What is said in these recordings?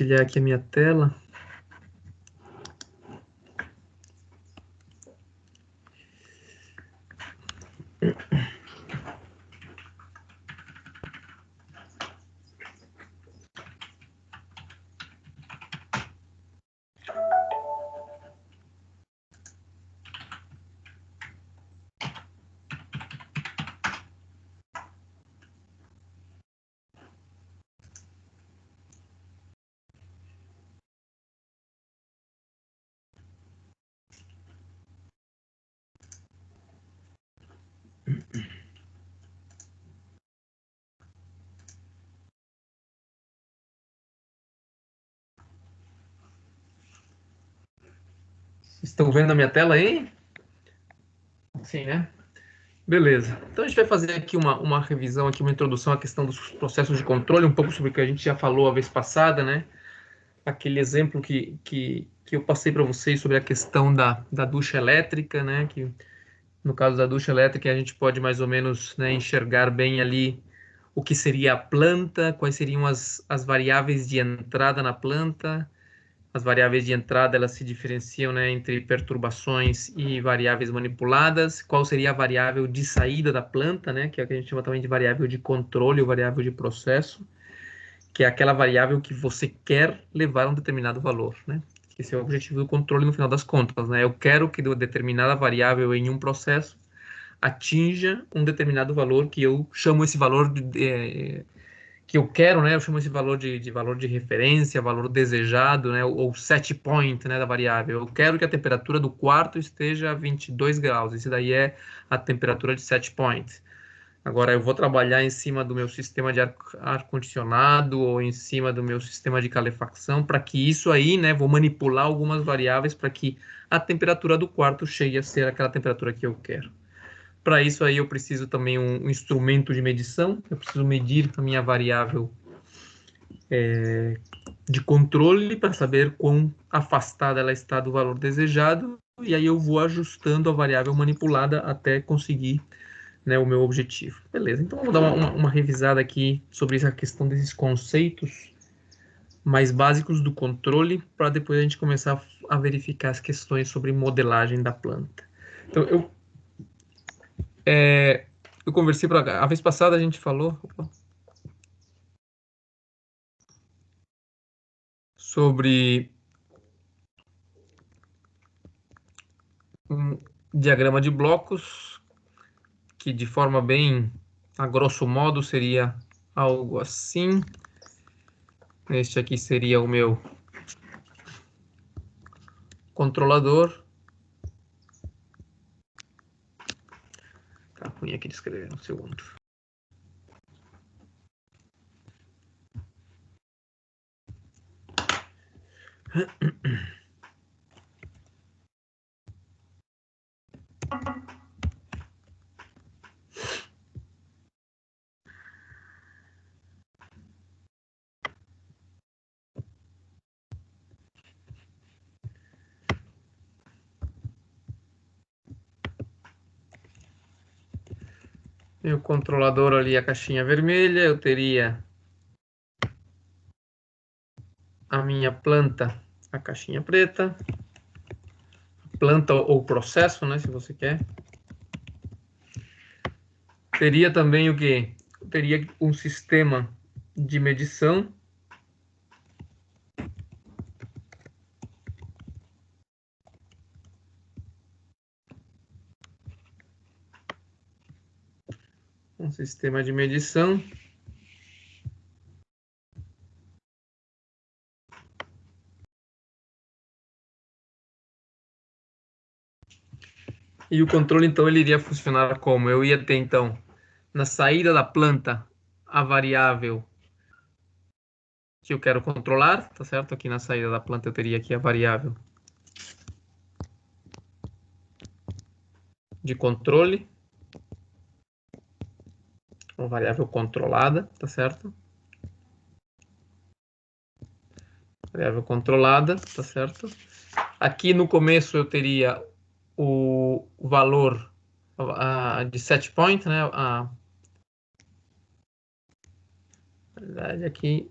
compartilhar aqui a minha tela. Estão vendo a minha tela aí? Sim, né? Beleza. Então a gente vai fazer aqui uma revisão, aqui, uma introdução à questão dos processos de controle, um pouco sobre o que a gente já falou a vez passada, né? Aquele exemplo que eu passei para vocês sobre a questão da ducha elétrica, né? Que no caso da ducha elétrica a gente pode mais ou menos, né, enxergar bem ali o que seria a planta, quais seriam as variáveis de entrada na planta. As variáveis de entrada, elas se diferenciam, né, entre perturbações e variáveis manipuladas. Qual seria a variável de saída da planta, né, que é o que a gente chama também de variável de controle ou variável de processo, que é aquela variável que você quer levar a um determinado valor, né? Esse é o objetivo do controle no final das contas, né? Eu quero que determinada variável em um processo atinja um determinado valor que eu chamo esse valor que eu quero, né? Eu chamo esse valor de valor de referência, valor desejado, né? Ou set point, né, da variável. Eu quero que a temperatura do quarto esteja a 22 graus. Esse daí é a temperatura de set point. Agora eu vou trabalhar em cima do meu sistema de ar-condicionado ou em cima do meu sistema de calefacção para que isso aí, né, vou manipular algumas variáveis para que a temperatura do quarto chegue a ser aquela temperatura que eu quero. Para isso aí eu preciso também um instrumento de medição, eu preciso medir a minha variável de controle para saber quão afastada ela está do valor desejado, e aí eu vou ajustando a variável manipulada até conseguir, né, o meu objetivo. Beleza, então vamos dar uma revisada aqui sobre essa questão desses conceitos mais básicos do controle, para depois a gente começar a verificar as questões sobre modelagem da planta. Então, eu conversei a vez passada, a gente falou sobre um diagrama de blocos que, de forma bem a grosso modo, seria algo assim. Este aqui seria o meu controlador. Tá ruim aqui de escrever, um segundo. Meu controlador ali, a caixinha vermelha, eu teria a minha planta, a caixinha preta, planta ou processo, né, se você quer. Teria também o quê? Teria um sistema de medição. Um sistema de medição. E o controle, então, ele iria funcionar como? Eu ia ter, então, na saída da planta, a variável que eu quero controlar, tá certo? Aqui na saída da planta eu teria aqui a variável de controle, uma variável controlada, tá certo? Variável controlada, tá certo? Aqui no começo eu teria o valor de set point, né? Na verdade, aqui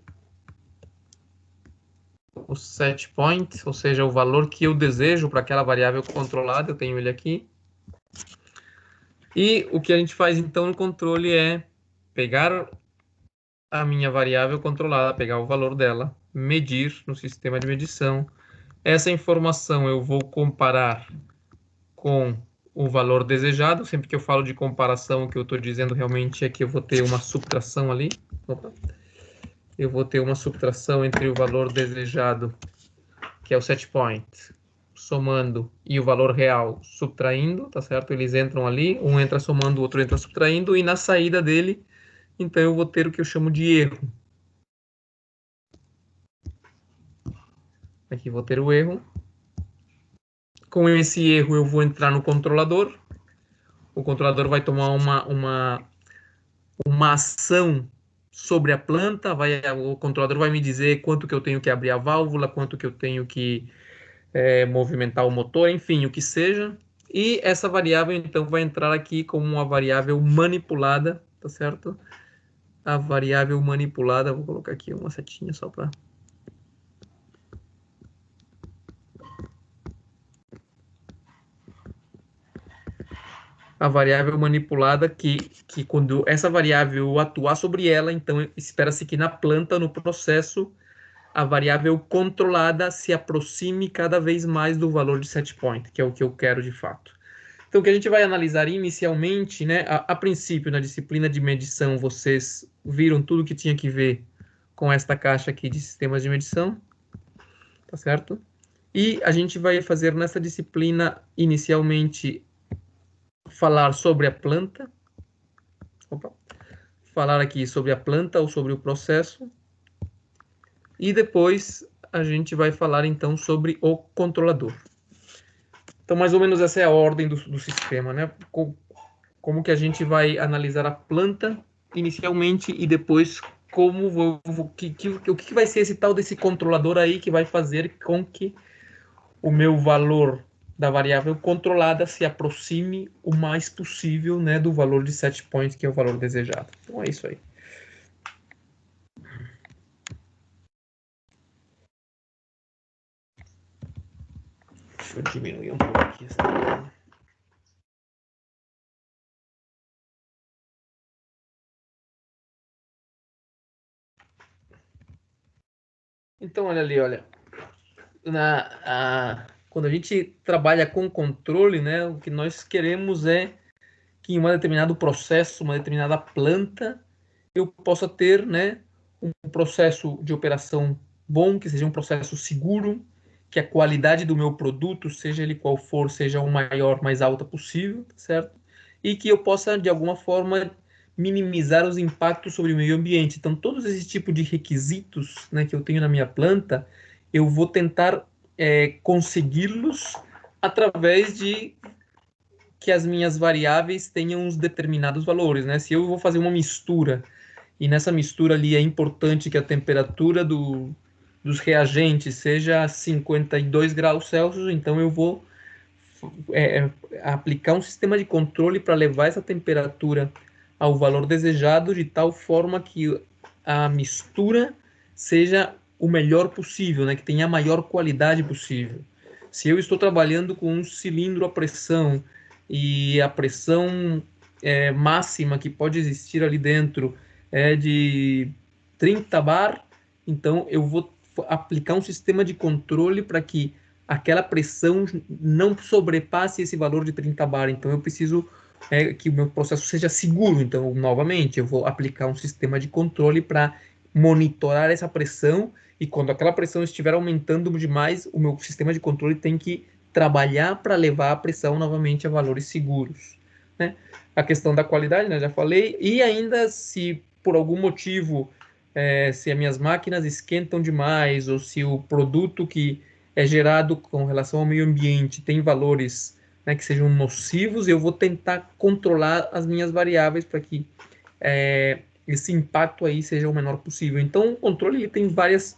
o set point, ou seja, o valor que eu desejo para aquela variável controlada, eu tenho ele aqui. E o que a gente faz então no controle é pegar a minha variável controlada, pegar o valor dela, medir no sistema de medição. Essa informação eu vou comparar com o valor desejado. Sempre que eu falo de comparação, o que eu estou dizendo realmente é que eu vou ter uma subtração ali. Opa. Eu vou ter uma subtração entre o valor desejado, que é o set point, somando, e o valor real subtraindo, tá certo? Eles entram ali, um entra somando, o outro entra subtraindo, e na saída dele, então eu vou ter o que eu chamo de erro. Aqui vou ter o erro. Com esse erro eu vou entrar no controlador. O controlador vai tomar uma ação sobre a planta, o controlador vai me dizer quanto que eu tenho que abrir a válvula, quanto que eu tenho que movimentar o motor, enfim, o que seja. E essa variável, então, vai entrar aqui como uma variável manipulada, tá certo? A variável manipulada, vou colocar aqui uma setinha só para... A variável manipulada que quando essa variável atuar sobre ela, então espera-se que na planta, no processo, a variável controlada se aproxime cada vez mais do valor de set point, que é o que eu quero de fato. Então, o que a gente vai analisar inicialmente, né, a princípio, na disciplina de medição, vocês viram tudo que tinha que ver com esta caixa aqui de sistemas de medição, tá certo? E a gente vai fazer nessa disciplina, inicialmente, falar sobre a planta. Opa. Falar aqui sobre a planta ou sobre o processo. E depois a gente vai falar, então, sobre o controlador. Então, mais ou menos essa é a ordem do sistema, né? Como que a gente vai analisar a planta inicialmente e depois o que vai ser esse tal desse controlador aí que vai fazer com que o meu valor da variável controlada se aproxime o mais possível, né, do valor de set point, que é o valor desejado. Então é isso aí. Deixa eu diminuir um pouco aqui essa tela. Então, olha ali, olha. Quando a gente trabalha com controle, né, o que nós queremos é que em um determinado processo, uma determinada planta, eu possa ter, né, um processo de operação bom, que seja um processo seguro, que a qualidade do meu produto, seja ele qual for, seja o maior, mais alta possível, certo? E que eu possa, de alguma forma, minimizar os impactos sobre o meio ambiente. Então, todos esses tipos de requisitos, né, que eu tenho na minha planta, eu vou tentar consegui-los através de que as minhas variáveis tenham uns determinados valores, né? Se eu vou fazer uma mistura e nessa mistura ali é importante que a temperatura dos reagentes seja 52 graus Celsius, então eu vou aplicar um sistema de controle para levar essa temperatura ao valor desejado de tal forma que a mistura seja o melhor possível, né? Que tenha a maior qualidade possível. Se eu estou trabalhando com um cilindro a pressão e a pressão máxima que pode existir ali dentro é de 30 bar, então eu vou aplicar um sistema de controle para que aquela pressão não sobrepasse esse valor de 30 bar. Então eu preciso que o meu processo seja seguro. Então, novamente, eu vou aplicar um sistema de controle para monitorar essa pressão e quando aquela pressão estiver aumentando demais, o meu sistema de controle tem que trabalhar para levar a pressão novamente a valores seguros, né? A questão da qualidade, né, já falei, e ainda se por algum motivo se as minhas máquinas esquentam demais ou se o produto que é gerado com relação ao meio ambiente tem valores, né, que sejam nocivos, eu vou tentar controlar as minhas variáveis para que esse impacto aí seja o menor possível. Então, o controle ele tem várias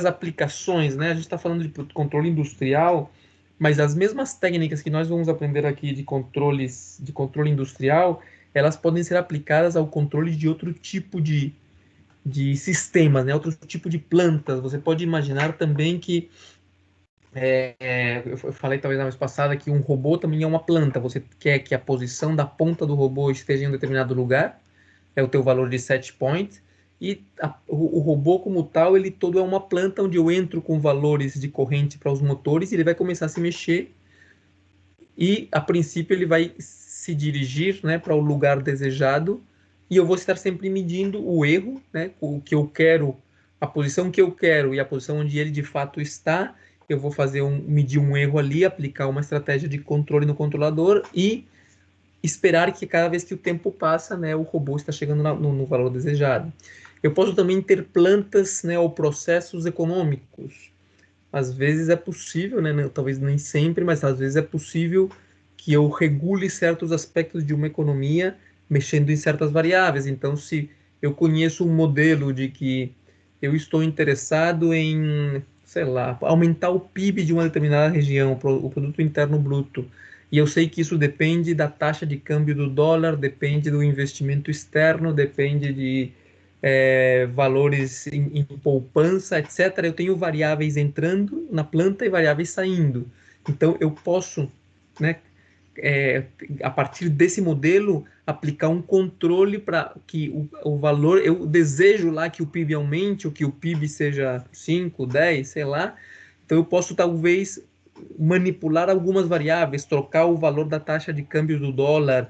aplicações, né? A gente está falando de controle industrial, mas as mesmas técnicas que nós vamos aprender aqui de controle industrial, elas podem ser aplicadas ao controle de outro tipo de sistemas, né? Outro tipo de plantas. Você pode imaginar também que eu falei talvez na vez passada que um robô também é uma planta. Você quer que a posição da ponta do robô esteja em um determinado lugar, é o teu valor de set point, e o robô como tal, ele todo é uma planta onde eu entro com valores de corrente para os motores e ele vai começar a se mexer e a princípio ele vai se dirigir, né, para o lugar desejado e eu vou estar sempre medindo o erro, né, o que eu quero, a posição que eu quero e a posição onde ele de fato está. Eu vou medir um erro ali, aplicar uma estratégia de controle no controlador e esperar que cada vez que o tempo passa, né, o robô está chegando no valor desejado. Eu posso também ter plantas, né, ou processos econômicos. Às vezes é possível, né, talvez nem sempre, mas às vezes é possível que eu regule certos aspectos de uma economia mexendo em certas variáveis. Então, se eu conheço um modelo de que eu estou interessado em, sei lá, aumentar o PIB de uma determinada região, o produto interno bruto, e eu sei que isso depende da taxa de câmbio do dólar, depende do investimento externo, depende de valores em poupança, etc. Eu tenho variáveis entrando na planta e variáveis saindo. Então, eu posso, né, a partir desse modelo, aplicar um controle para que o valor, eu desejo lá que o PIB aumente, ou que o PIB seja 5, 10, sei lá. Então, eu posso talvez manipular algumas variáveis, trocar o valor da taxa de câmbio do dólar,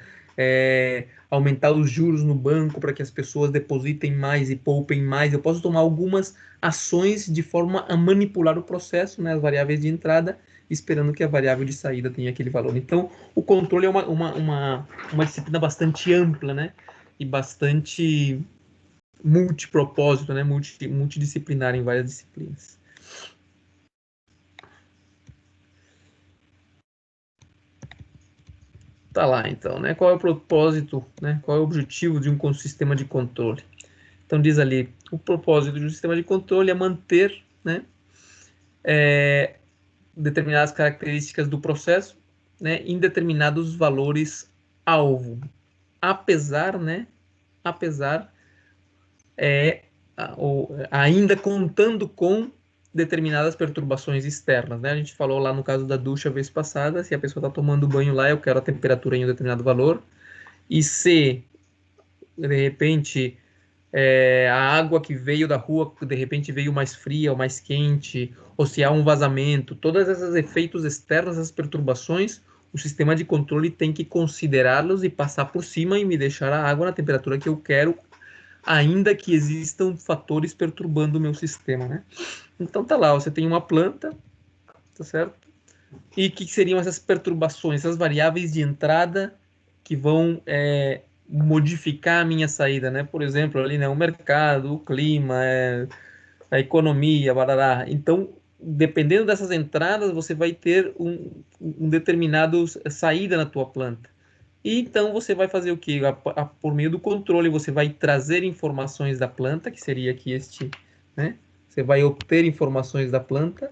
aumentar os juros no banco para que as pessoas depositem mais e poupem mais. Eu posso tomar algumas ações de forma a manipular o processo, né, as variáveis de entrada, esperando que a variável de saída tenha aquele valor. Então, o controle é uma disciplina bastante ampla, né, e bastante multipropósito, né, multidisciplinar em várias disciplinas. Tá lá, então, né? Qual é o propósito, né? Qual é o objetivo de um sistema de controle? Então diz ali, o propósito de um sistema de controle é manter, né, determinadas características do processo, né, em determinados valores alvo, apesar, né, apesar ou ainda contando com determinadas perturbações externas, né? A gente falou lá no caso da ducha a vez passada, se a pessoa está tomando banho lá, eu quero a temperatura em um determinado valor, e se de repente a água que veio da rua de repente veio mais fria ou mais quente, ou se há um vazamento, todos esses efeitos externos, essas perturbações, o sistema de controle tem que considerá-los e passar por cima e me deixar a água na temperatura que eu quero, ainda que existam fatores perturbando o meu sistema, né? Então tá lá, você tem uma planta, tá certo? E o que seriam essas perturbações, essas variáveis de entrada que vão modificar a minha saída, né? Por exemplo, ali, né, o mercado, o clima, a economia, barará. Então, dependendo dessas entradas, você vai ter um determinado saída na tua planta. E então você vai fazer o quê? Por meio do controle, você vai trazer informações da planta, que seria aqui né? Você vai obter informações da planta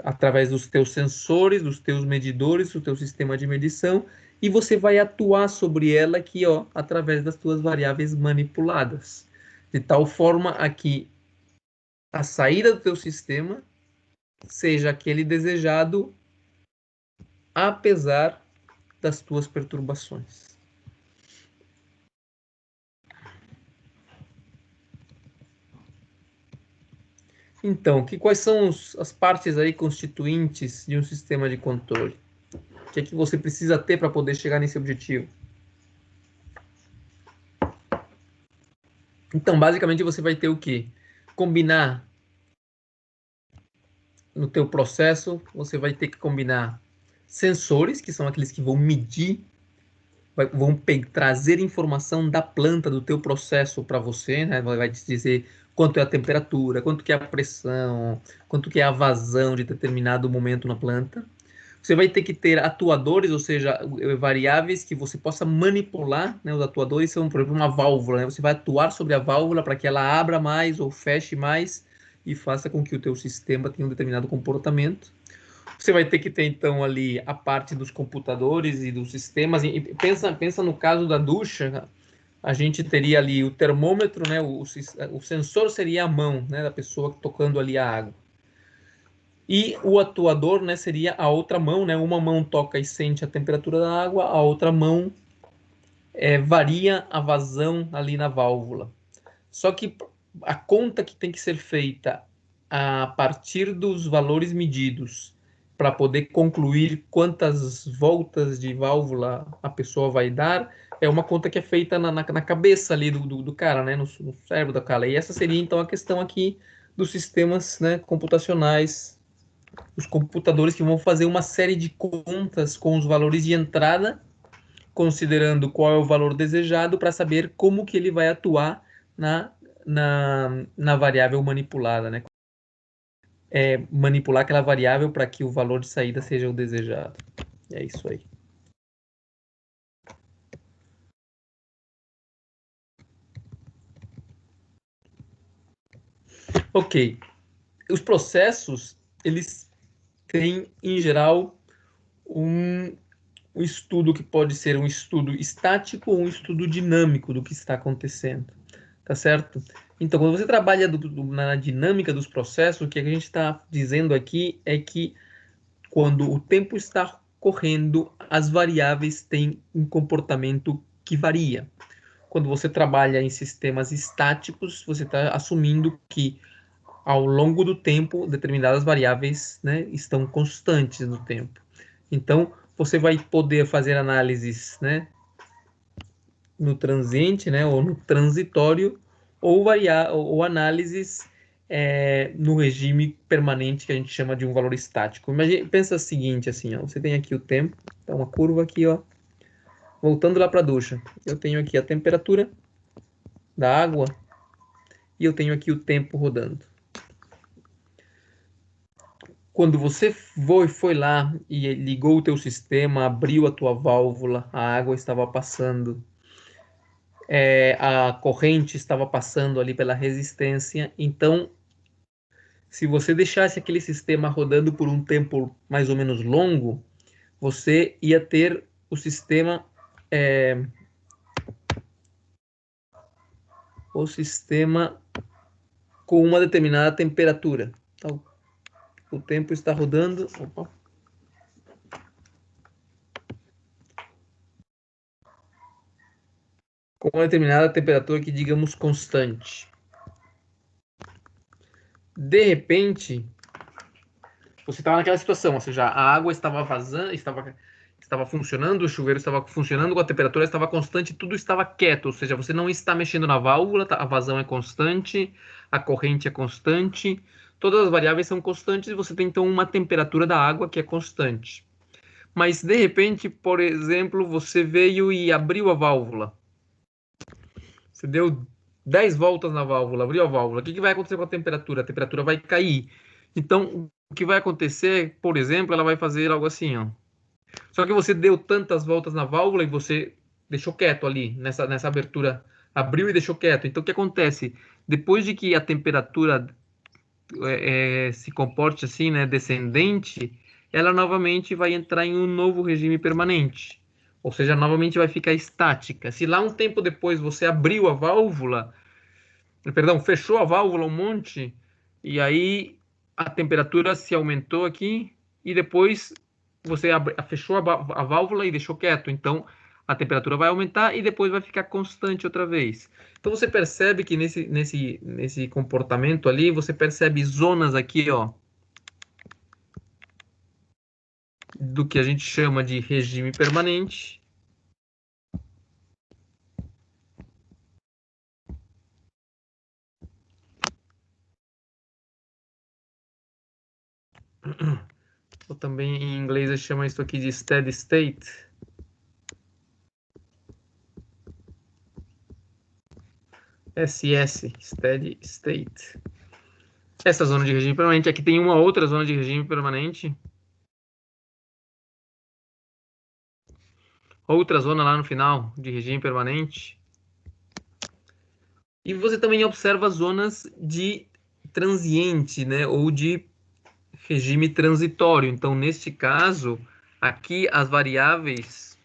através dos teus sensores, dos teus medidores, do teu sistema de medição, e você vai atuar sobre ela aqui, ó, através das tuas variáveis manipuladas, de tal forma a que a saída do teu sistema seja aquele desejado, apesar das tuas perturbações. Então, quais são as partes aí constituintes de um sistema de controle? O que é que você precisa ter para poder chegar nesse objetivo? Então, basicamente, você vai ter o quê? Combinar no teu processo, você vai ter que combinar sensores, que são aqueles que vão medir, vão trazer informação da planta, do teu processo para você, né? Vai te dizer quanto é a temperatura, quanto que é a pressão, quanto que é a vazão de determinado momento na planta. Você vai ter que ter atuadores, ou seja, variáveis que você possa manipular, né? Os atuadores são, por exemplo, uma válvula, né? Você vai atuar sobre a válvula para que ela abra mais ou feche mais e faça com que o teu sistema tenha um determinado comportamento. Você vai ter que ter, então, ali a parte dos computadores e dos sistemas. E pensa no caso da ducha, a gente teria ali o termômetro, né? O sensor seria a mão, né, da pessoa tocando ali a água. E o atuador, né, seria a outra mão, né? Uma mão toca e sente a temperatura da água, a outra mão varia a vazão ali na válvula. Só que a conta que tem que ser feita a partir dos valores medidos para poder concluir quantas voltas de válvula a pessoa vai dar é uma conta que é feita na cabeça ali do cara, né, no cérebro da cara. E essa seria então a questão aqui dos sistemas, né, computacionais, os computadores que vão fazer uma série de contas com os valores de entrada, considerando qual é o valor desejado para saber como que ele vai atuar na variável manipulada, né? Manipular aquela variável para que o valor de saída seja o desejado. É isso aí. Ok. Os processos, eles têm, em geral, um estudo que pode ser um estudo estático ou um estudo dinâmico do que está acontecendo. Tá certo? Então, quando você trabalha na dinâmica dos processos, o que a gente está dizendo aqui é que quando o tempo está correndo, as variáveis têm um comportamento que varia. Quando você trabalha em sistemas estáticos, você está assumindo que ao longo do tempo, determinadas variáveis, né, estão constantes no tempo. Então, você vai poder fazer análises, né, no transiente, né, ou no transitório, ou análises no regime permanente que a gente chama de um valor estático. Imagina, pensa o seguinte, assim, ó, você tem aqui o tempo, tá uma curva aqui, ó, voltando lá para a ducha. Eu tenho aqui a temperatura da água e eu tenho aqui o tempo rodando. Quando você foi lá e ligou o teu sistema, abriu a tua válvula, a água estava passando, a corrente estava passando ali pela resistência. Então, se você deixasse aquele sistema rodando por um tempo mais ou menos longo, você ia ter o sistema com uma determinada temperatura. Então, o tempo está rodando. Opa. Com uma determinada temperatura que digamos constante. De repente, você estava naquela situação, ou seja, a água estava vazando, estava funcionando, o chuveiro estava funcionando, a temperatura estava constante, tudo estava quieto, ou seja, você não está mexendo na válvula, a vazão é constante, a corrente é constante, todas as variáveis são constantes e você tem então uma temperatura da água que é constante. Mas de repente, por exemplo, você veio e abriu a válvula. Você deu 10 voltas na válvula, abriu a válvula. O que vai acontecer com a temperatura? A temperatura vai cair. Então, o que vai acontecer, por exemplo, ela vai fazer algo assim, ó. Só que você deu tantas voltas na válvula e você deixou quieto ali, nessa abertura. Abriu e deixou quieto. Então, o que acontece? Depois de que a temperatura se comporte assim, né, descendente, ela novamente vai entrar em um novo regime permanente. Ou seja, novamente vai ficar estática. Se lá um tempo depois você abriu a válvula, perdão, fechou a válvula um monte, e aí a temperatura se aumentou aqui, e depois você fechou a válvula e deixou quieto. Então a temperatura vai aumentar e depois vai ficar constante outra vez. Então você percebe que nesse comportamento ali, você percebe zonas aqui, ó, do que a gente chama de regime permanente. Ou também em inglês a gente chama isso aqui de steady state. SS, steady state. Essa zona de regime permanente. Aqui tem uma outra zona de regime permanente. Outra zona lá no final de regime permanente. E você também observa zonas de transiente, né? Ou de regime transitório. Então, neste caso, aqui as variáveis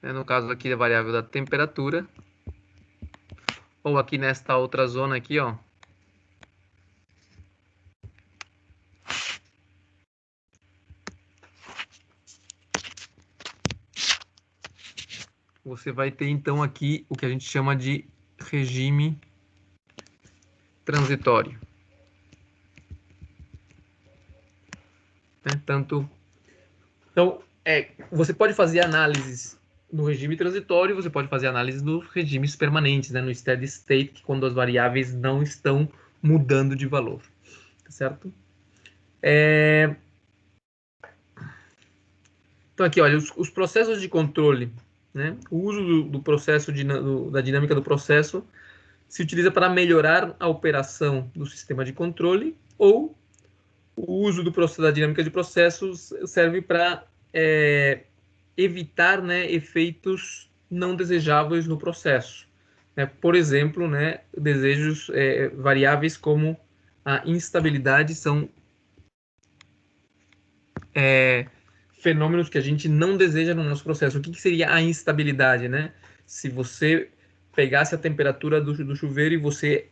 né? No caso aqui, a variável da temperatura. Ou aqui nesta outra zona aqui, ó. Você vai ter, então, aqui o que a gente chama de regime transitório. Né? Então, você pode fazer análises no regime transitório, você pode fazer análise nos regimes permanentes, né? No steady state, que quando as variáveis não estão mudando de valor. Tá certo? Então, aqui, olha, os processos de controle, né? O uso do processo, da dinâmica do processo, se utiliza para melhorar a operação do sistema de controle, ou o uso do processo, da dinâmica de processos serve para evitar, né, efeitos não desejáveis no processo. Né? Por exemplo, né, desejos variáveis como a instabilidade são fenômenos que a gente não deseja no nosso processo. O que seria a instabilidade, né? Se você pegasse a temperatura do chuveiro e você,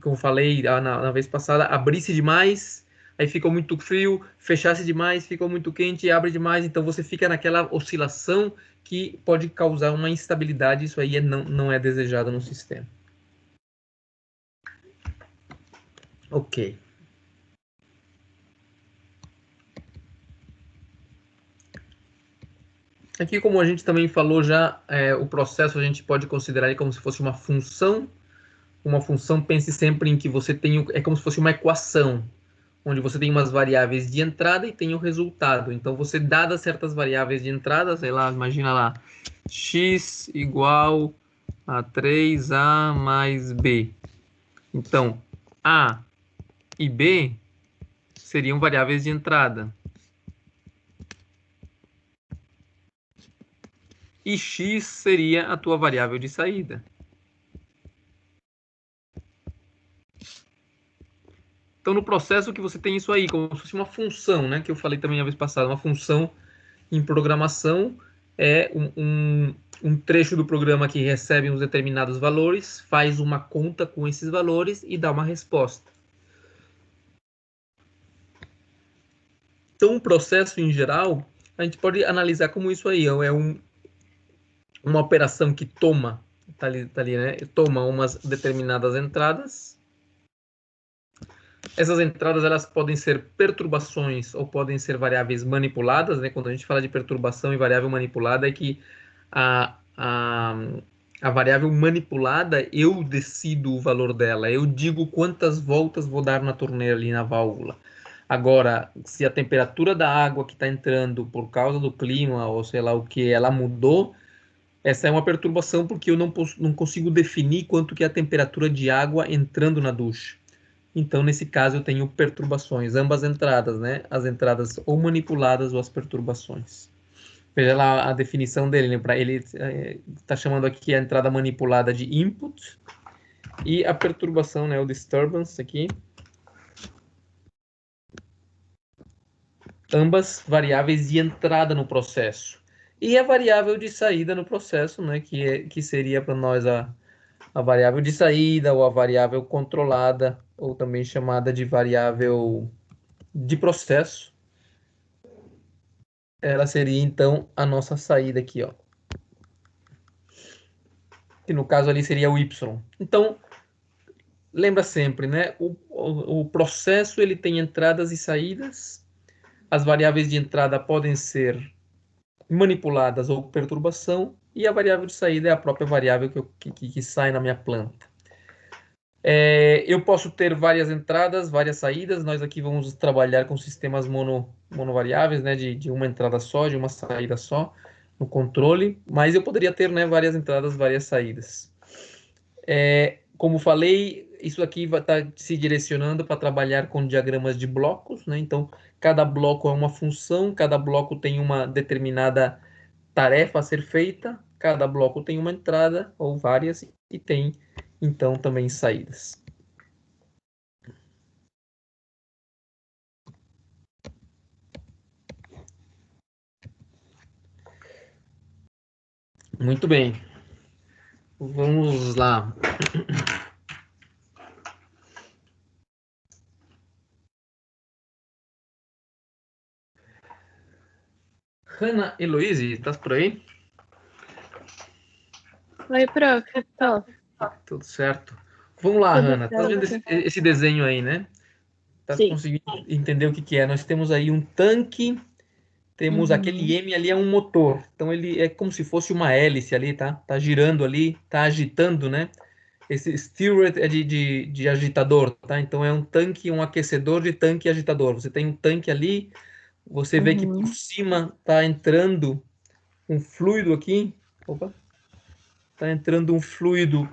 como eu falei na vez passada, abrisse demais, aí ficou muito frio, fechasse demais, ficou muito quente, abre demais, então você fica naquela oscilação que pode causar uma instabilidade, isso aí não é desejado no sistema. Ok. Aqui, como a gente também falou já, o processo a gente pode considerar ele como se fosse uma função. Uma função, pense sempre em que você tem, é como se fosse uma equação, onde você tem umas variáveis de entrada e tem o resultado. Então, você, dadas certas variáveis de entrada, sei lá, imagina lá, x igual a 3a mais b. Então, a e b seriam variáveis de entrada. E x seria a tua variável de saída. Então, no processo que você tem isso aí, como se fosse uma função, né? Que eu falei também a vez passada, uma função em programação é um trecho do programa que recebe uns determinados valores, faz uma conta com esses valores e dá uma resposta. Então, o processo em geral, a gente pode analisar como isso aí, uma operação que toma, tá ali, né? Toma umas determinadas entradas. Essas entradas elas podem ser perturbações ou podem ser variáveis manipuladas, né? Quando a gente fala de perturbação e variável manipulada, é que a, a, a variável manipulada, eu decido o valor dela, eu digo quantas voltas vou dar na torneira ali na válvula. Agora, se a temperatura da água que está entrando por causa do clima ou sei lá o que, ela mudou, essa é uma perturbação porque eu não consigo definir quanto que é a temperatura de água entrando na ducha. Então, nesse caso, eu tenho perturbações, ambas entradas, né? As entradas ou manipuladas ou as perturbações. Veja lá a definição dele, né? Para ele está chamando aqui a entrada manipulada de input e a perturbação, né? O disturbance aqui. Ambas variáveis de entrada no processo. E a variável de saída no processo, né? Que seria para nós a variável de saída ou a variável controlada, ou também chamada de variável de processo. Ela seria então a nossa saída aqui, ó. Que no caso ali seria o y. Então, lembra sempre, né? O processo ele tem entradas e saídas. As variáveis de entrada podem ser manipuladas ou perturbação, e a variável de saída é a própria variável que sai na minha planta. Eu posso ter várias entradas, várias saídas. Nós aqui vamos trabalhar com sistemas monovariáveis, né, de uma entrada só, de uma saída só, no controle. Mas eu poderia ter, né, várias entradas, várias saídas. Como falei, isso aqui vai estar se direcionando para trabalhar com diagramas de blocos, né? Então, cada bloco é uma função, cada bloco tem uma determinada tarefa a ser feita, cada bloco tem uma entrada ou várias e tem então também saídas. Muito bem. Vamos lá. Hanna Heloise, estás por aí? Oi, prof. Tô. Tudo certo. Vamos lá, Tudo Hanna. Tá vendo certo? esse desenho aí, né? Tá Sim. conseguindo entender o que que é? Nós temos aí um tanque, temos aquele Uhum. M ali é um motor. Então ele é como se fosse uma hélice ali, tá? Tá girando ali, tá agitando, né? Esse steered é de agitador, tá? Então é um tanque, um aquecedor de tanque agitador. Você tem um tanque ali, você vê que por Uhum. cima tá entrando um fluido aqui. Opa, tá entrando um fluido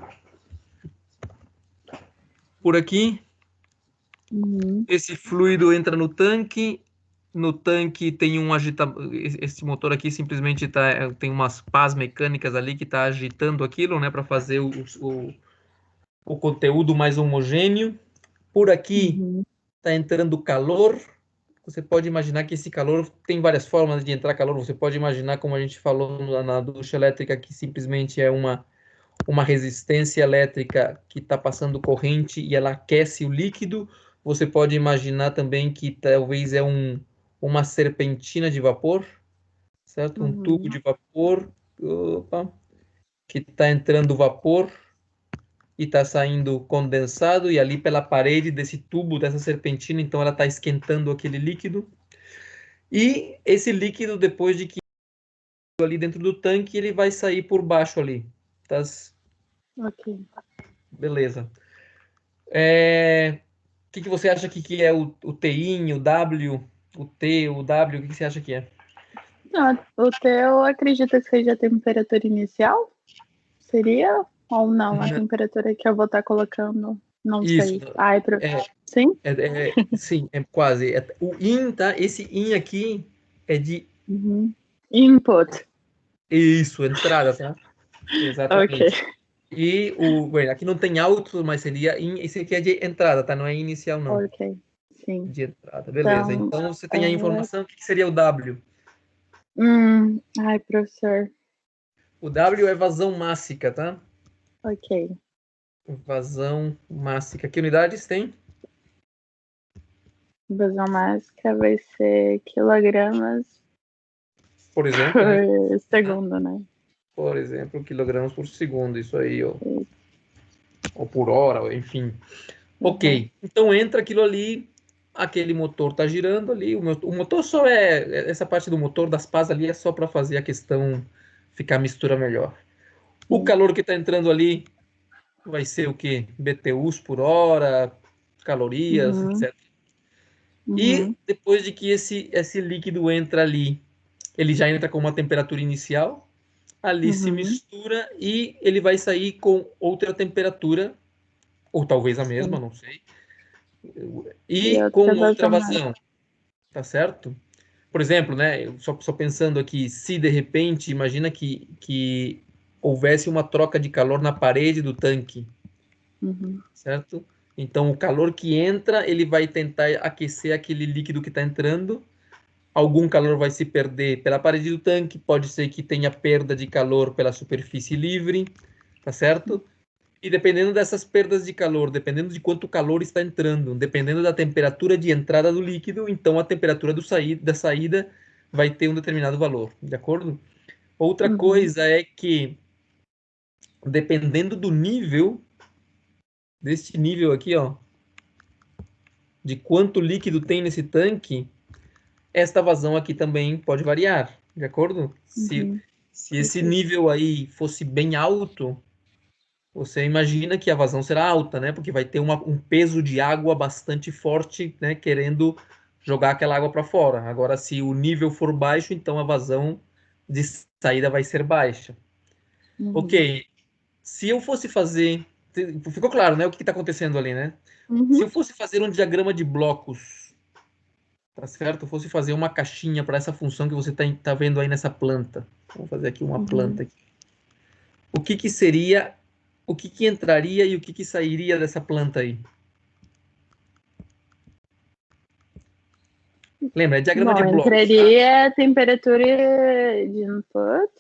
por aqui. Uhum. Esse fluido entra no tanque. No tanque tem um agitador. Esse motor aqui simplesmente tem umas pás mecânicas ali que está agitando aquilo, né, para fazer o conteúdo mais homogêneo. Por aqui Uhum. está entrando calor. Você pode imaginar que esse calor tem várias formas de entrar calor. Você pode imaginar, como a gente falou na ducha elétrica, que simplesmente é uma resistência elétrica que está passando corrente e ela aquece o líquido. Você pode imaginar também que talvez uma serpentina de vapor, certo? Um tubo Uhum. de vapor, opa, que está entrando vapor e está saindo condensado, e ali pela parede desse tubo, dessa serpentina, então ela está esquentando aquele líquido. E esse líquido, depois de que ali dentro do tanque, ele vai sair por baixo ali. Tá? Ok. Beleza. O que você acha que é o TIN, o W, o T, o W? O que você acha que é? Não, o teu acredita que seja a temperatura inicial? Seria? Ou não? A temperatura que eu vou estar colocando? Não Isso. sei. Ai, É, sim? sim, é quase. O IN, tá? Esse IN aqui é de Uhum. Input. isso, entrada, tá? Ok. Exatamente. E bem, aqui não tem alto, mas seria IN, esse aqui é de entrada, tá? Não é inicial, não. Ok. Sim. De entrada, beleza. Então, Então você tem a informação, o que seria o W? ai, professor. O W é vazão mássica, tá? Ok. Vazão mássica. Que unidades tem? Vazão mágica vai ser quilogramas Por exemplo, né? por segundo, né? Por exemplo, quilogramas por segundo, isso aí, ou por hora, ou enfim. Uhum. Ok, então entra aquilo ali, aquele motor está girando ali, o motor só essa parte do motor das pás ali é só para fazer a questão ficar a mistura melhor. O Sim. calor que está entrando ali vai ser o que? BTUs por hora, calorias, Uhum. etc. E Uhum. depois de que esse líquido entra ali, ele já entra com uma temperatura inicial, ali se Uhum. mistura e ele vai sair com outra temperatura, ou talvez a mesma, Sim. não sei, E e com outra outra vazão vazão, tá certo? Por exemplo, né, só pensando aqui, se de repente, imagina que houvesse uma troca de calor na parede do tanque, Uhum. certo? Então, o calor que entra, ele vai tentar aquecer aquele líquido que está entrando. Algum calor vai se perder pela parede do tanque, pode ser que tenha perda de calor pela superfície livre, tá certo? E dependendo dessas perdas de calor, dependendo de quanto calor está entrando, dependendo da temperatura de entrada do líquido, então a temperatura da saída vai ter um determinado valor, de acordo? Outra Uhum. coisa é que, dependendo do nível, deste nível aqui, ó, de quanto líquido tem nesse tanque, esta vazão aqui também pode variar, de acordo? Uhum. Se esse Ok. nível aí fosse bem alto, você imagina que a vazão será alta, né? Porque vai ter um peso de água bastante forte, né? Querendo jogar aquela água para fora. Agora, se o nível for baixo, então a vazão de saída vai ser baixa. Uhum. Ok. Se eu fosse fazer. Ficou claro, né? O que está acontecendo ali, né? Se Uhum. eu fosse fazer um diagrama de blocos, tá certo? Eu fosse fazer uma caixinha para essa função que você tá vendo aí nessa planta. Vou fazer aqui uma Uhum. planta. O que que seria, o que que entraria e o que que sairia dessa planta aí? Lembra, é diagrama de Bom, blocos, tá? entraria a temperatura de input.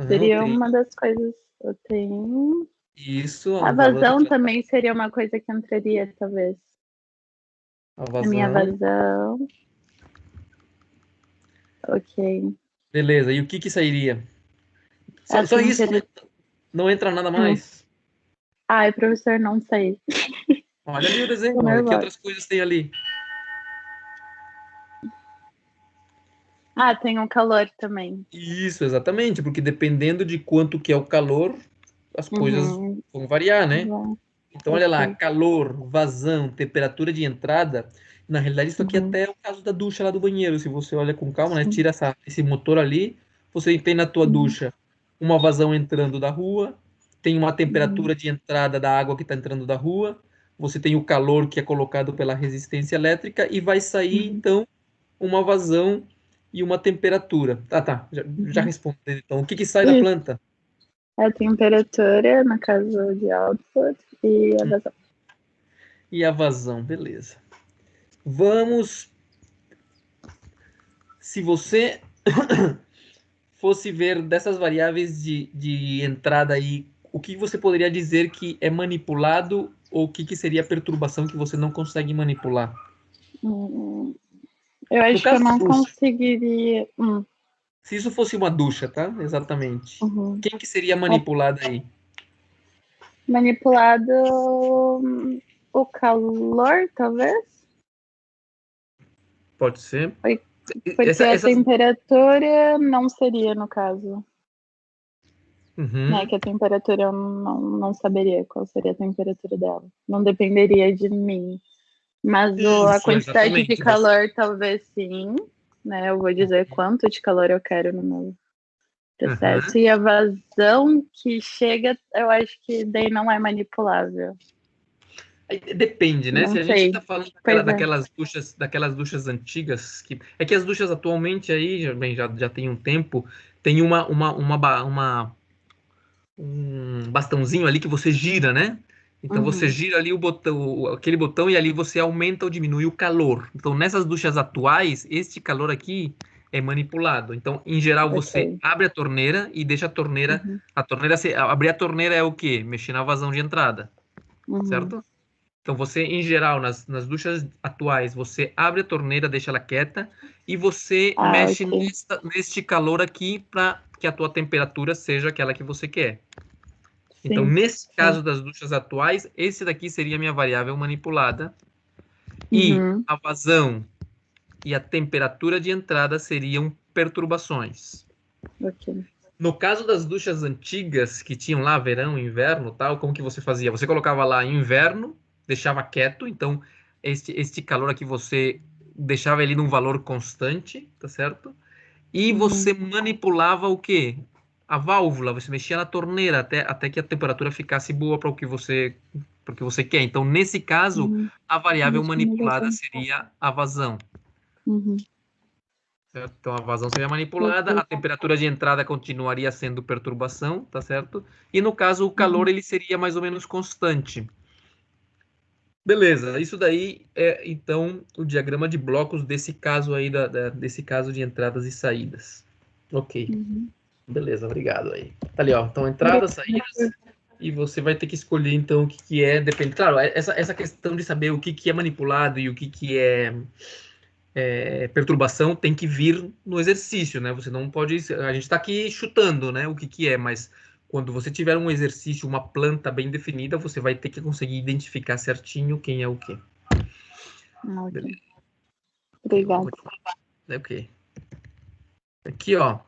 Seria UTI. uma das coisas. Eu tenho. Isso, A o valor vazão da também seria uma coisa que entraria, talvez. a A minha vazão. vazão. Ok. Beleza, e o que sairia? A Só isso, né? temperatura. Não entra nada mais. Ai, professor, não sei. Olha ali o Tô desenho, olha que nervosa. outras coisas tem ali. Ah, tem o calor também. Isso, exatamente, porque dependendo de quanto que é o calor, as coisas Uhum. vão variar, né? Bom, Então, olha lá, ok. calor, vazão, temperatura de entrada. Na realidade, isso aqui Uhum. até é o caso da ducha lá do banheiro. Se você olha com calma, né? Sim. Tira esse motor ali, você tem na tua Uhum. ducha uma vazão entrando da rua, tem uma Uhum. temperatura de entrada da água que está entrando da rua, você tem o calor que é colocado pela resistência elétrica e vai sair, Uhum. então, uma vazão e uma temperatura. Tá. Já Uhum. respondi. Então, o que que sai da Isso. planta? A temperatura, no caso de output, e a vazão. E a vazão, beleza. Vamos. Se você fosse ver dessas variáveis de entrada aí, o que você poderia dizer que é manipulado ou o que, que seria a perturbação que você não consegue manipular? Hum, eu No acho que eu caso da não ducha, conseguiria. se isso fosse uma ducha, tá? Exatamente. Uhum. Quem que seria É manipulado aí? manipulado o calor, talvez? Pode ser. Porque a Essas. temperatura não seria, no caso. Né? Uhum. Que a temperatura eu não saberia qual seria a temperatura dela. Não dependeria de mim. Mas a Isso, quantidade de exatamente. Você. calor, talvez sim. Né? Eu vou dizer quanto de calor eu quero no meu processo. Uhum. E a vazão que chega, eu acho que daí não é manipulável. Depende, né? Se Não a gente sei. está falando Pois é. daquelas duchas antigas, é que as duchas atualmente aí, já tem um tempo, tem um bastãozinho ali que você gira, né? Então você Uhum. gira ali o botão, aquele botão e ali você aumenta ou diminui o calor. Então nessas duchas atuais, este calor aqui é manipulado. Então, em geral, você Ok. abre a torneira e deixa Uhum. abrir a torneira é o quê? Mexer na vazão de entrada, Uhum. certo? Então, você, em geral, nas duchas atuais, você abre a torneira, deixa ela quieta e você Ah, mexe ok. neste calor aqui para que a tua temperatura seja aquela que você quer. Então, Sim. nesse Sim. caso das duchas atuais, esse daqui seria a minha variável manipulada e Uhum. a vazão e a temperatura de entrada seriam perturbações. Ok. No caso das duchas antigas, que tinham lá verão, inverno, tal, como que você fazia? Você colocava lá inverno, deixava quieto, então este calor aqui você deixava ele num valor constante, tá certo? E Uhum. você manipulava o quê? A válvula, você mexia na torneira até que a temperatura ficasse boa para o que você quer. Então, nesse caso, Uhum. a variável Deixa eu manipulada ver. seria a vazão. Uhum. Certo? Então a vazão seria manipulada, a Ok. temperatura de entrada continuaria sendo perturbação, tá certo? E no caso o calor Uhum. ele seria mais ou menos constante. Beleza, isso daí é então o diagrama de blocos desse caso aí desse caso de entradas e saídas. Ok, Uhum. beleza, obrigado aí. Tá ali, ó. Então entradas, Obrigada. saídas e você vai ter que escolher então o que que é, depende. Claro, essa questão de saber o que que é manipulado e o que é perturbação tem que vir no exercício, né? Você não pode. A gente está aqui chutando, né? O que que é, mas quando você tiver um exercício, uma planta bem definida, você vai ter que conseguir identificar certinho quem é o quê. Ok. Beleza. Ok, vamos Obrigada. continuar. Ok. Aqui, ó,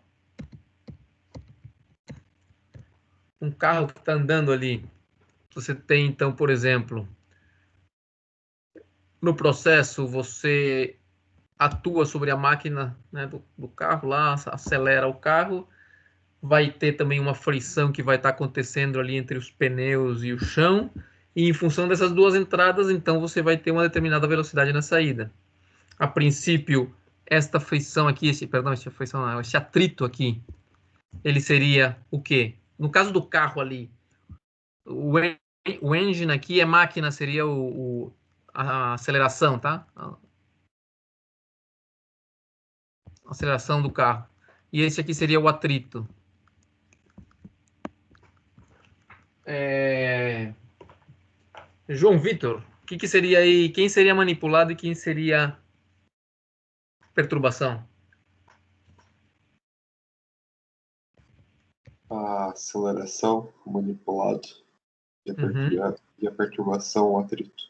um carro que está andando ali. Você tem, então, por exemplo, no processo, você atua sobre a máquina, né, do carro lá, acelera o carro. Vai ter também uma frição que vai estar acontecendo ali entre os pneus e o chão, e em função dessas duas entradas, então você vai ter uma determinada velocidade na saída. A princípio, esta frição aqui, esta frição não, esse atrito aqui, ele seria o quê? No caso do carro ali, o, o engine aqui é máquina, seria a aceleração, tá? A aceleração do carro. E esse aqui seria o atrito. João Vitor, o que seria aí? Quem seria manipulado e quem seria perturbação? A aceleração, o manipulado, Uhum. e a perturbação, o atrito.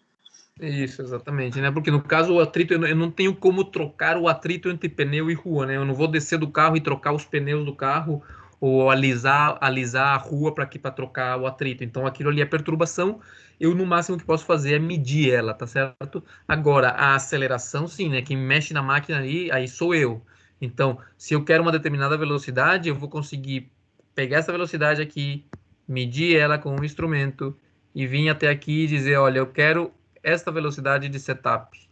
Isso, exatamente, né? Porque no caso o atrito, eu não tenho como trocar o atrito entre pneu e rua, né? Eu não vou descer do carro e trocar os pneus do carro ou alisar a rua para trocar o atrito. Então aquilo ali é perturbação. Eu no máximo que posso fazer é medir ela, tá certo? Agora a aceleração, sim, né? Quem mexe na máquina ali, aí sou eu. Então, se eu quero uma determinada velocidade, eu vou conseguir pegar essa velocidade aqui, medir ela com um instrumento e vir até aqui e dizer, olha, eu quero esta velocidade de setup.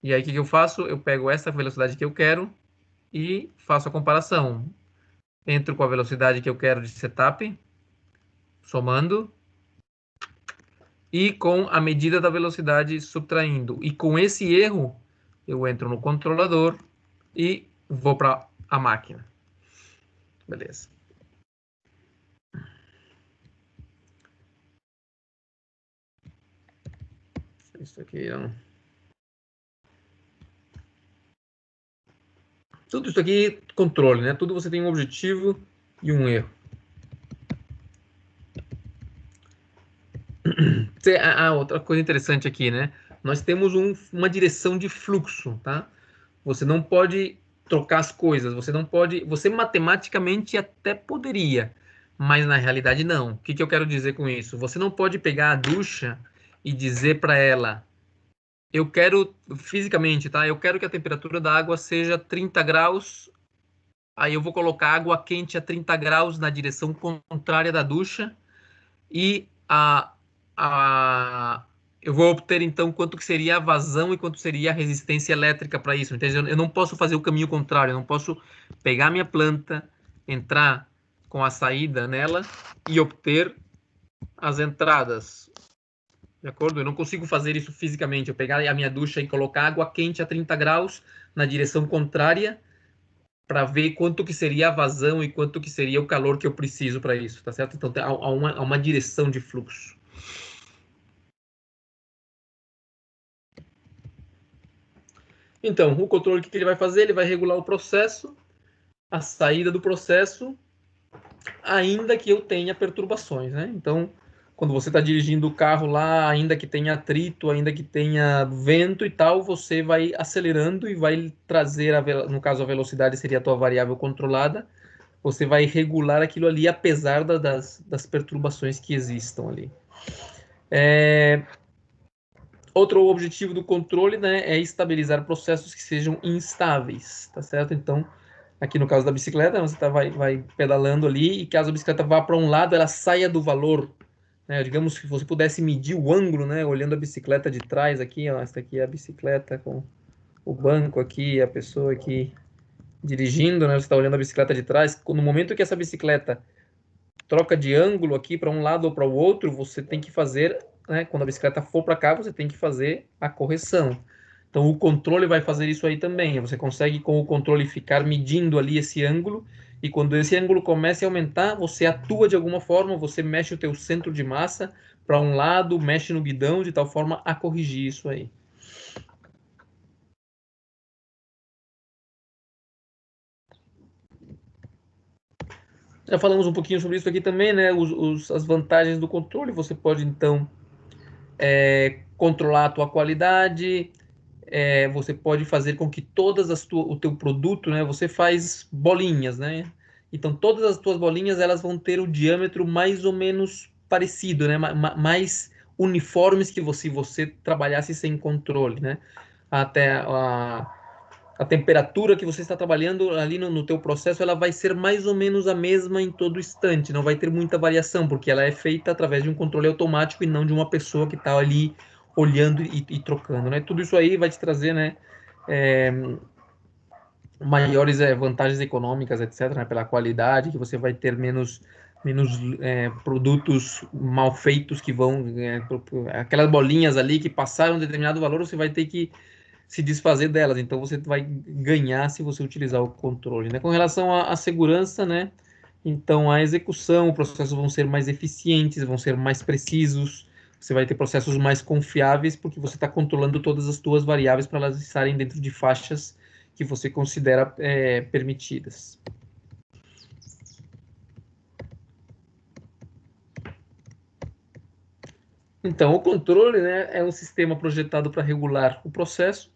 E aí o que eu faço? Eu pego essa velocidade que eu quero e faço a comparação. Entro com a velocidade que eu quero de setup, somando, e com a medida da velocidade subtraindo. E com esse erro, eu entro no controlador e vou para a máquina. Beleza. Isso aqui não. Tudo isso aqui, controle, né? Tudo você tem um objetivo e um erro. Outra coisa interessante aqui, né? Nós temos uma direção de fluxo, tá? Você não pode trocar as coisas, você não pode. Você matematicamente até poderia, mas na realidade não. O que eu quero dizer com isso? Você não pode pegar a ducha e dizer para ela: eu quero, fisicamente, tá? Eu quero que a temperatura da água seja 30 graus. Aí eu vou colocar água quente a 30 graus na direção contrária da ducha e eu vou obter então quanto que seria a vazão e quanto seria a resistência elétrica para isso. Então, eu não posso fazer o caminho contrário, eu não posso pegar minha planta, entrar com a saída nela e obter as entradas. De acordo? Eu não consigo fazer isso fisicamente. Eu pegar a minha ducha e colocar água quente a 30 graus na direção contrária para ver quanto que seria a vazão e quanto que seria o calor que eu preciso para isso, tá certo? Então há uma direção de fluxo. Então, o controle, o que ele vai fazer? Ele vai regular o processo, a saída do processo, ainda que eu tenha perturbações, né? Então, quando você está dirigindo o carro lá, ainda que tenha atrito, ainda que tenha vento e tal, você vai acelerando e vai trazer, no caso a velocidade seria a tua variável controlada, você vai regular aquilo ali apesar das perturbações que existam ali. Outro objetivo do controle, né, é estabilizar processos que sejam instáveis, tá certo? Então, aqui no caso da bicicleta, você vai pedalando ali e caso a bicicleta vá para um lado, ela saia do valor, né? Digamos que você pudesse medir o ângulo, né, olhando a bicicleta de trás aqui, ó, essa aqui é a bicicleta com o banco aqui, a pessoa aqui dirigindo, né? Você está olhando a bicicleta de trás. No momento que essa bicicleta troca de ângulo aqui para um lado ou para o outro, você tem que fazer, né, quando a bicicleta for para cá, você tem que fazer a correção. Então o controle vai fazer isso aí também. Você consegue com o controle ficar medindo ali esse ângulo e quando esse ângulo começa a aumentar, você atua de alguma forma, você mexe o teu centro de massa para um lado, mexe no guidão de tal forma a corrigir isso aí. Já falamos um pouquinho sobre isso aqui também, né? As vantagens do controle. Você pode então controlar a tua qualidade, você pode fazer com que o teu produto, né? Você faz bolinhas, né? Então todas as tuas bolinhas elas vão ter o diâmetro mais ou menos parecido, né? Mais uniformes que você trabalhasse sem controle, né? Até a temperatura que você está trabalhando ali no teu processo, ela vai ser mais ou menos a mesma em todo instante, não vai ter muita variação, porque ela é feita através de um controle automático e não de uma pessoa que está ali olhando e trocando, né? Tudo isso aí vai te trazer, né, maiores vantagens econômicas, etc., né, pela qualidade, que você vai ter menos produtos mal feitos que vão... aquelas bolinhas ali que passaram um determinado valor, você vai ter que se desfazer delas. Então você vai ganhar se você utilizar o controle, né? Com relação à segurança, né? Então, a execução, os processos vão ser mais eficientes, vão ser mais precisos, você vai ter processos mais confiáveis, porque você está controlando todas as suas variáveis para elas estarem dentro de faixas que você considera permitidas. Então, o controle, né, é um sistema projetado para regular o processo.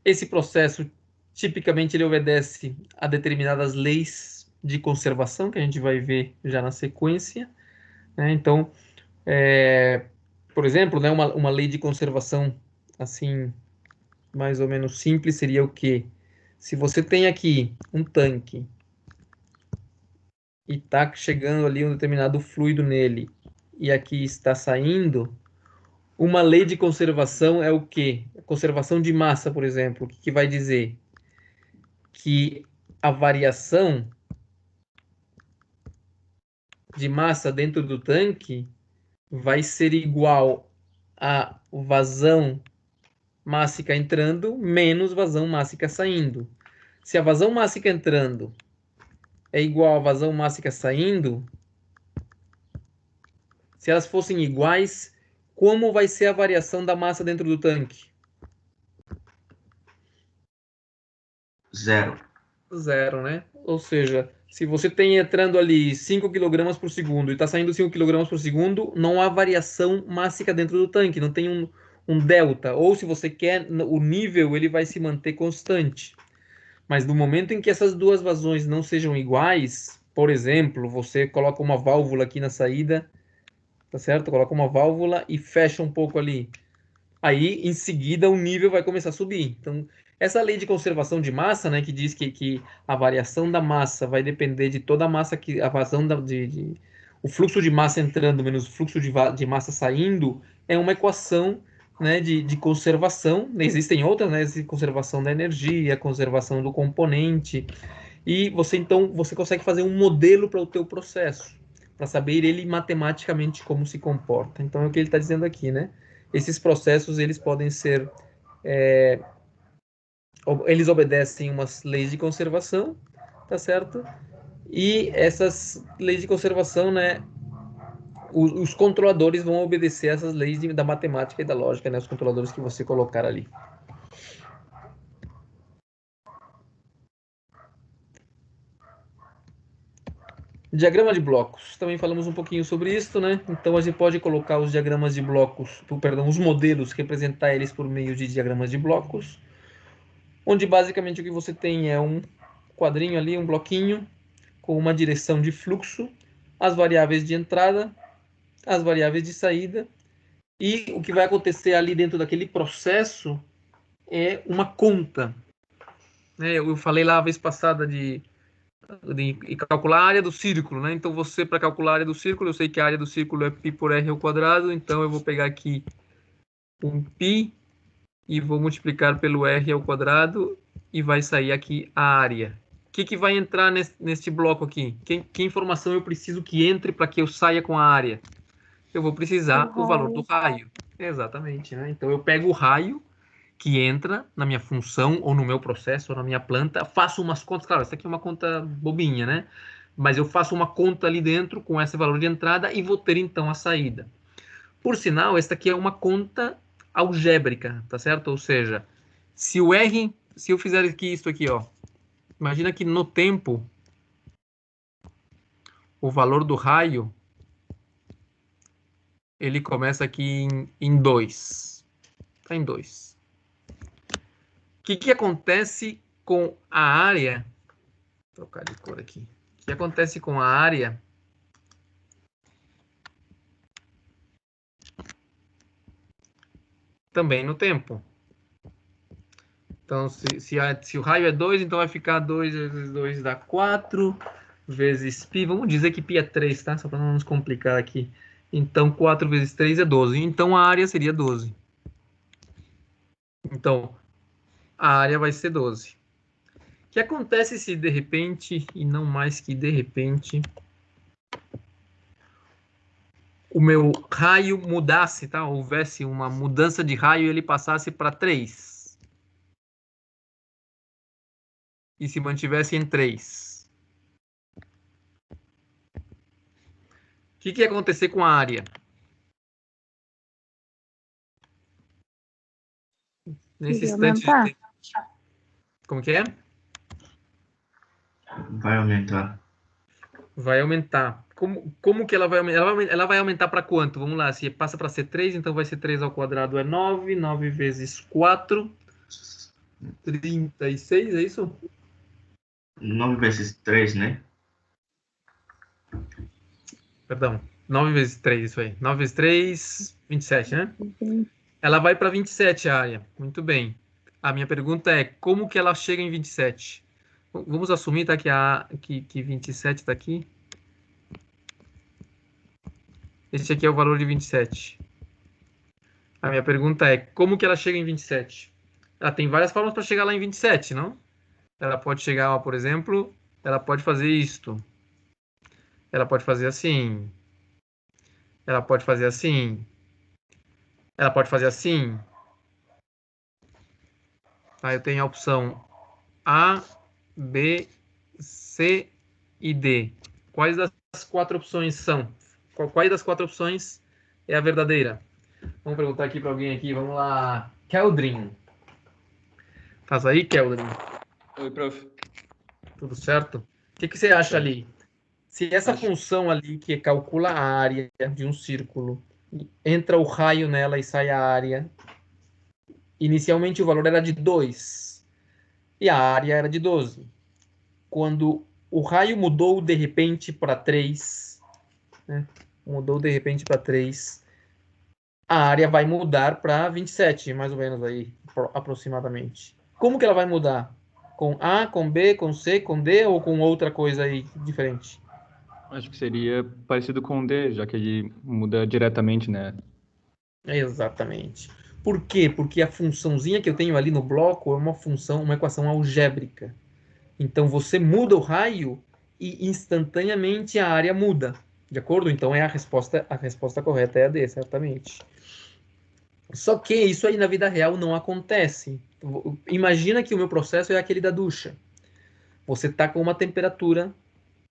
Esse processo, tipicamente, ele obedece a determinadas leis de conservação, que a gente vai ver já na sequência, né? Então, por exemplo, né, uma lei de conservação, assim, mais ou menos simples, seria o quê? Se você tem aqui um tanque e está chegando ali um determinado fluido nele, e aqui está saindo, uma lei de conservação é o quê? Conservação de massa, por exemplo, o que vai dizer? Que a variação de massa dentro do tanque vai ser igual a vazão mássica entrando menos vazão mássica saindo. Se a vazão mássica entrando é igual a vazão mássica saindo, se elas fossem iguais, como vai ser a variação da massa dentro do tanque? Zero. Zero, né? Ou seja, se você tem entrando ali 5 kg por segundo e está saindo 5 kg por segundo, não há variação mássica dentro do tanque, não tem um delta. Ou se você quer, o nível ele vai se manter constante. Mas no momento em que essas duas vazões não sejam iguais, por exemplo, você coloca uma válvula aqui na saída, tá certo? Coloca uma válvula e fecha um pouco ali. Aí, em seguida, o nível vai começar a subir. Então, essa lei de conservação de massa, né, que diz que a variação da massa vai depender de toda a massa que a vazão o fluxo de massa entrando menos o fluxo de massa saindo, é uma equação, né, de conservação. Existem outras, né, de conservação da energia, conservação do componente. E você consegue fazer um modelo para o teu processo, para saber ele matematicamente como se comporta. Então, é o que ele está dizendo aqui, né? Esses processos, eles podem ser... eles obedecem umas leis de conservação, tá certo? E essas leis de conservação, né, os controladores vão obedecer essas leis da matemática e da lógica, né, os controladores que você colocar ali. Diagrama de blocos. Também falamos um pouquinho sobre isso, né? Então a gente pode colocar os diagramas de blocos, perdão, os modelos, representar eles por meio de diagramas de blocos, onde basicamente o que você tem é um quadrinho ali, um bloquinho, com uma direção de fluxo, as variáveis de entrada, as variáveis de saída, e o que vai acontecer ali dentro daquele processo é uma conta. Eu falei lá a vez passada de calcular a área do círculo, né? Então, para calcular a área do círculo, eu sei que a área do círculo é π por r ao quadrado, então eu vou pegar aqui um π e vou multiplicar pelo r ao quadrado e vai sair aqui a área. O que vai entrar neste bloco aqui? Que informação eu preciso que entre para que eu saia com a área? Eu vou precisar o valor do raio. Exatamente, né? Então, eu pego o raio que entra na minha função, ou no meu processo, ou na minha planta, faço umas contas, claro, essa aqui é uma conta bobinha, né? Mas eu faço uma conta ali dentro com esse valor de entrada e vou ter então a saída. Por sinal, esta aqui é uma conta algébrica, tá certo? Ou seja, se eu fizer aqui isso aqui, ó, imagina que no tempo o valor do raio ele começa aqui em 2. Tá em 2. O que acontece com a área? Vou trocar de cor aqui. O que acontece com a área também no tempo? Então, se o raio é 2, então vai ficar 2 vezes 2 dá 4, vezes π. Vamos dizer que π é 3, tá? Só para não nos complicar aqui. Então, 4 vezes 3 é 12. Então, a área seria 12. Então, a área vai ser 12. O que acontece se de repente, e não mais que de repente, o meu raio mudasse, tá? Houvesse uma mudança de raio e ele passasse para 3. E se mantivesse em 3. que ia acontecer com a área? Nesse Iria instante de aumentar. tempo. Como que é? Vai aumentar. Vai aumentar. Como que ela vai aumentar? Ela vai aumentar para quanto? Vamos lá, se passa para ser 3, então vai ser 3 ao quadrado é 9. 9 vezes 4, 36, é isso? 9 vezes 3, né? Perdão, 9 vezes 3, isso aí. 9 vezes 3, 27, né? Uhum. Ela vai para 27 a área. Muito bem. A minha pergunta é, como que ela chega em 27? Vamos assumir, tá, que 27 está aqui. Esse aqui é o valor de 27. A minha pergunta é, como que ela chega em 27? Ela tem várias formas para chegar lá em 27, não? Ela pode chegar, ó, por exemplo, ela pode fazer isto. Ela pode fazer assim. Ela pode fazer assim. Ela pode fazer assim. Aí eu tenho a opção A, B, C e D. Quais das 4 opções são? Quais das 4 opções é a verdadeira? Vamos perguntar aqui para alguém aqui. Vamos lá. Keldrin. Faz aí, Keldrin. Oi, prof. Tudo certo? O que você acha ali? Se essa função ali que calcula a área de um círculo, entra o raio nela e sai a área, inicialmente o valor era de 2 e a área era de 12. Quando o raio mudou de repente para 3, né? Mudou de repente para 3, a área vai mudar para 27, mais ou menos aí, aproximadamente. Como que ela vai mudar? Com A, com B, com C, com D ou com outra coisa aí diferente? Acho que seria parecido com o D, já que ele muda diretamente, né? Exatamente. Por quê? Porque a funçãozinha que eu tenho ali no bloco é uma função, uma equação algébrica. Então você muda o raio e instantaneamente a área muda. De acordo? Então a resposta correta é a D, certamente. Só que isso aí na vida real não acontece. Imagina que o meu processo é aquele da ducha. Você está com uma temperatura,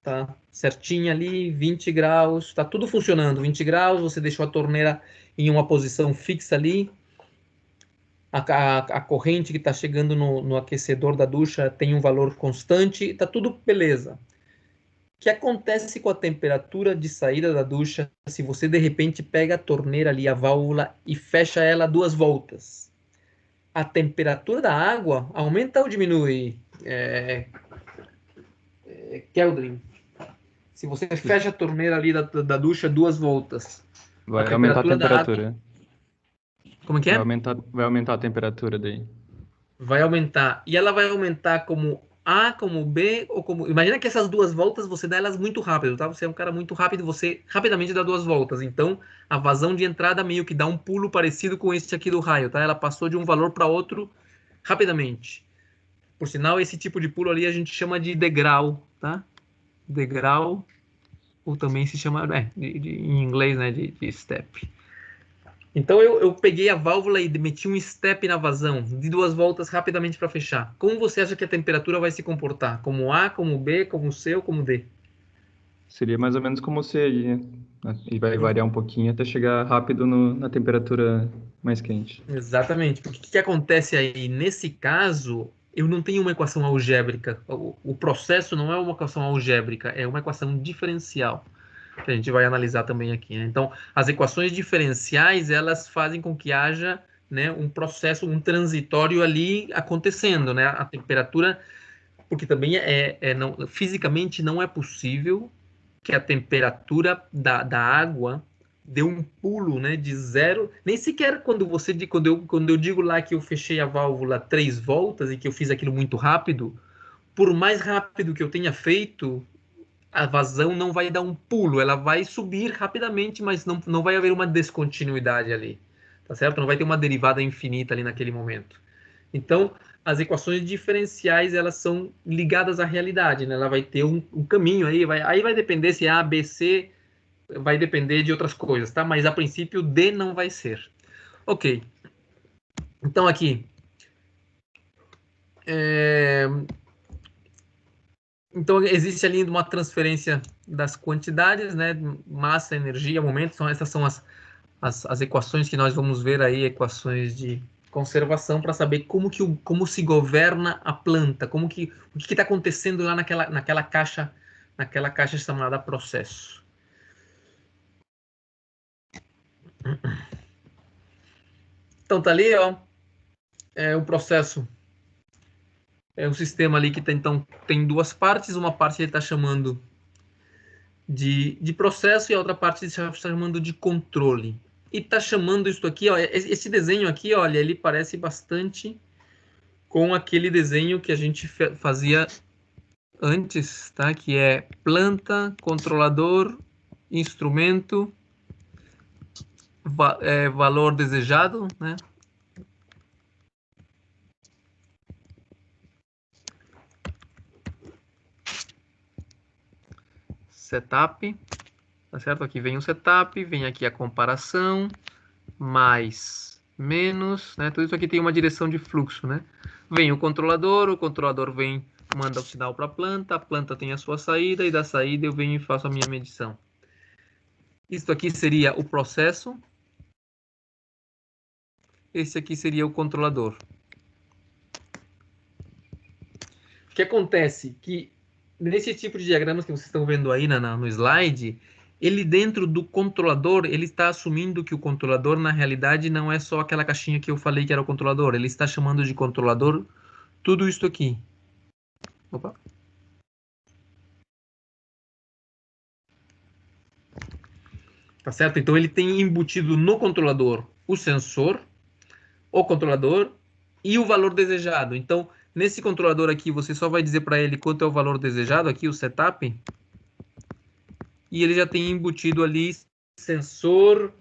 tá certinha ali, 20 graus, está tudo funcionando, 20 graus, você deixou a torneira em uma posição fixa ali, a corrente que está chegando no aquecedor da ducha tem um valor constante, está tudo beleza. O que acontece com a temperatura de saída da ducha se você de repente pega a torneira ali, a válvula, e fecha ela 2 voltas? A temperatura da água aumenta ou diminui, Keldrin? Se você fecha a torneira ali da ducha 2 voltas, a Vai aumentar a temperatura da água... temperatura. Como que é? Vai aumentar a temperatura daí. Vai aumentar. E ela vai aumentar como A, como B, ou como... Imagina que essas 2 voltas, você dá elas muito rápido, tá? Você é um cara muito rápido, você rapidamente dá 2 voltas. Então, a vazão de entrada meio que dá um pulo parecido com esse aqui do raio, tá? Ela passou de um valor para outro rapidamente. Por sinal, esse tipo de pulo ali a gente chama de degrau, tá? Degrau, ou também se chama, em inglês, né, de step. Então eu peguei a válvula e meti um step na vazão, de 2 voltas rapidamente para fechar. Como você acha que a temperatura vai se comportar? Como A, como B, como C ou como D? Seria mais ou menos como C ali, né? E vai variar um pouquinho até chegar rápido na temperatura mais quente. Exatamente. Porque o que acontece aí? Nesse caso, eu não tenho uma equação algébrica. O processo não é uma equação algébrica, é uma equação diferencial, que a gente vai analisar também aqui, né? Então, as equações diferenciais, elas fazem com que haja, né, um processo, um transitório ali acontecendo, né? A temperatura, porque também não, fisicamente não é possível que a temperatura da água dê um pulo, né, de 0, nem sequer quando eu digo lá que eu fechei a válvula 3 voltas e que eu fiz aquilo muito rápido, por mais rápido que eu tenha feito, a vazão não vai dar um pulo, ela vai subir rapidamente, mas não vai haver uma descontinuidade ali, tá certo? Não vai ter uma derivada infinita ali naquele momento. Então, as equações diferenciais, elas são ligadas à realidade, né? Ela vai ter um caminho aí vai depender se é A, B, C, vai depender de outras coisas, tá? Mas a princípio D não vai ser. Ok. Então aqui, Então, existe ali uma transferência das quantidades, né? Massa, energia, momento. Então, essas são as equações que nós vamos ver aí, equações de conservação, para saber como se governa a planta, o que está acontecendo lá naquela caixa chamada processo. Então, tá ali, ó, o processo. É um sistema ali que tem duas partes. Uma parte ele está chamando de processo e a outra parte ele está chamando de controle. E está chamando isso aqui, ó, esse desenho aqui, olha, ele parece bastante com aquele desenho que a gente fazia antes, tá? Que é planta, controlador, instrumento, valor desejado, né? Setup, tá certo? Aqui vem o setup, vem aqui a comparação, mais, menos, né? Tudo isso aqui tem uma direção de fluxo, né? Vem o controlador manda o sinal para a planta tem a sua saída, e da saída eu venho e faço a minha medição. Isso aqui seria o processo, esse aqui seria o controlador. O que acontece? Que nesse tipo de diagramas que vocês estão vendo aí no slide, ele dentro do controlador, ele está assumindo que o controlador, na realidade, não é só aquela caixinha que eu falei que era o controlador. Ele está chamando de controlador tudo isso aqui. Opa. Tá certo? Então, ele tem embutido no controlador o sensor, o controlador e o valor desejado. Então, nesse controlador aqui, você só vai dizer para ele quanto é o valor desejado, aqui o setup, e ele já tem embutido ali sensor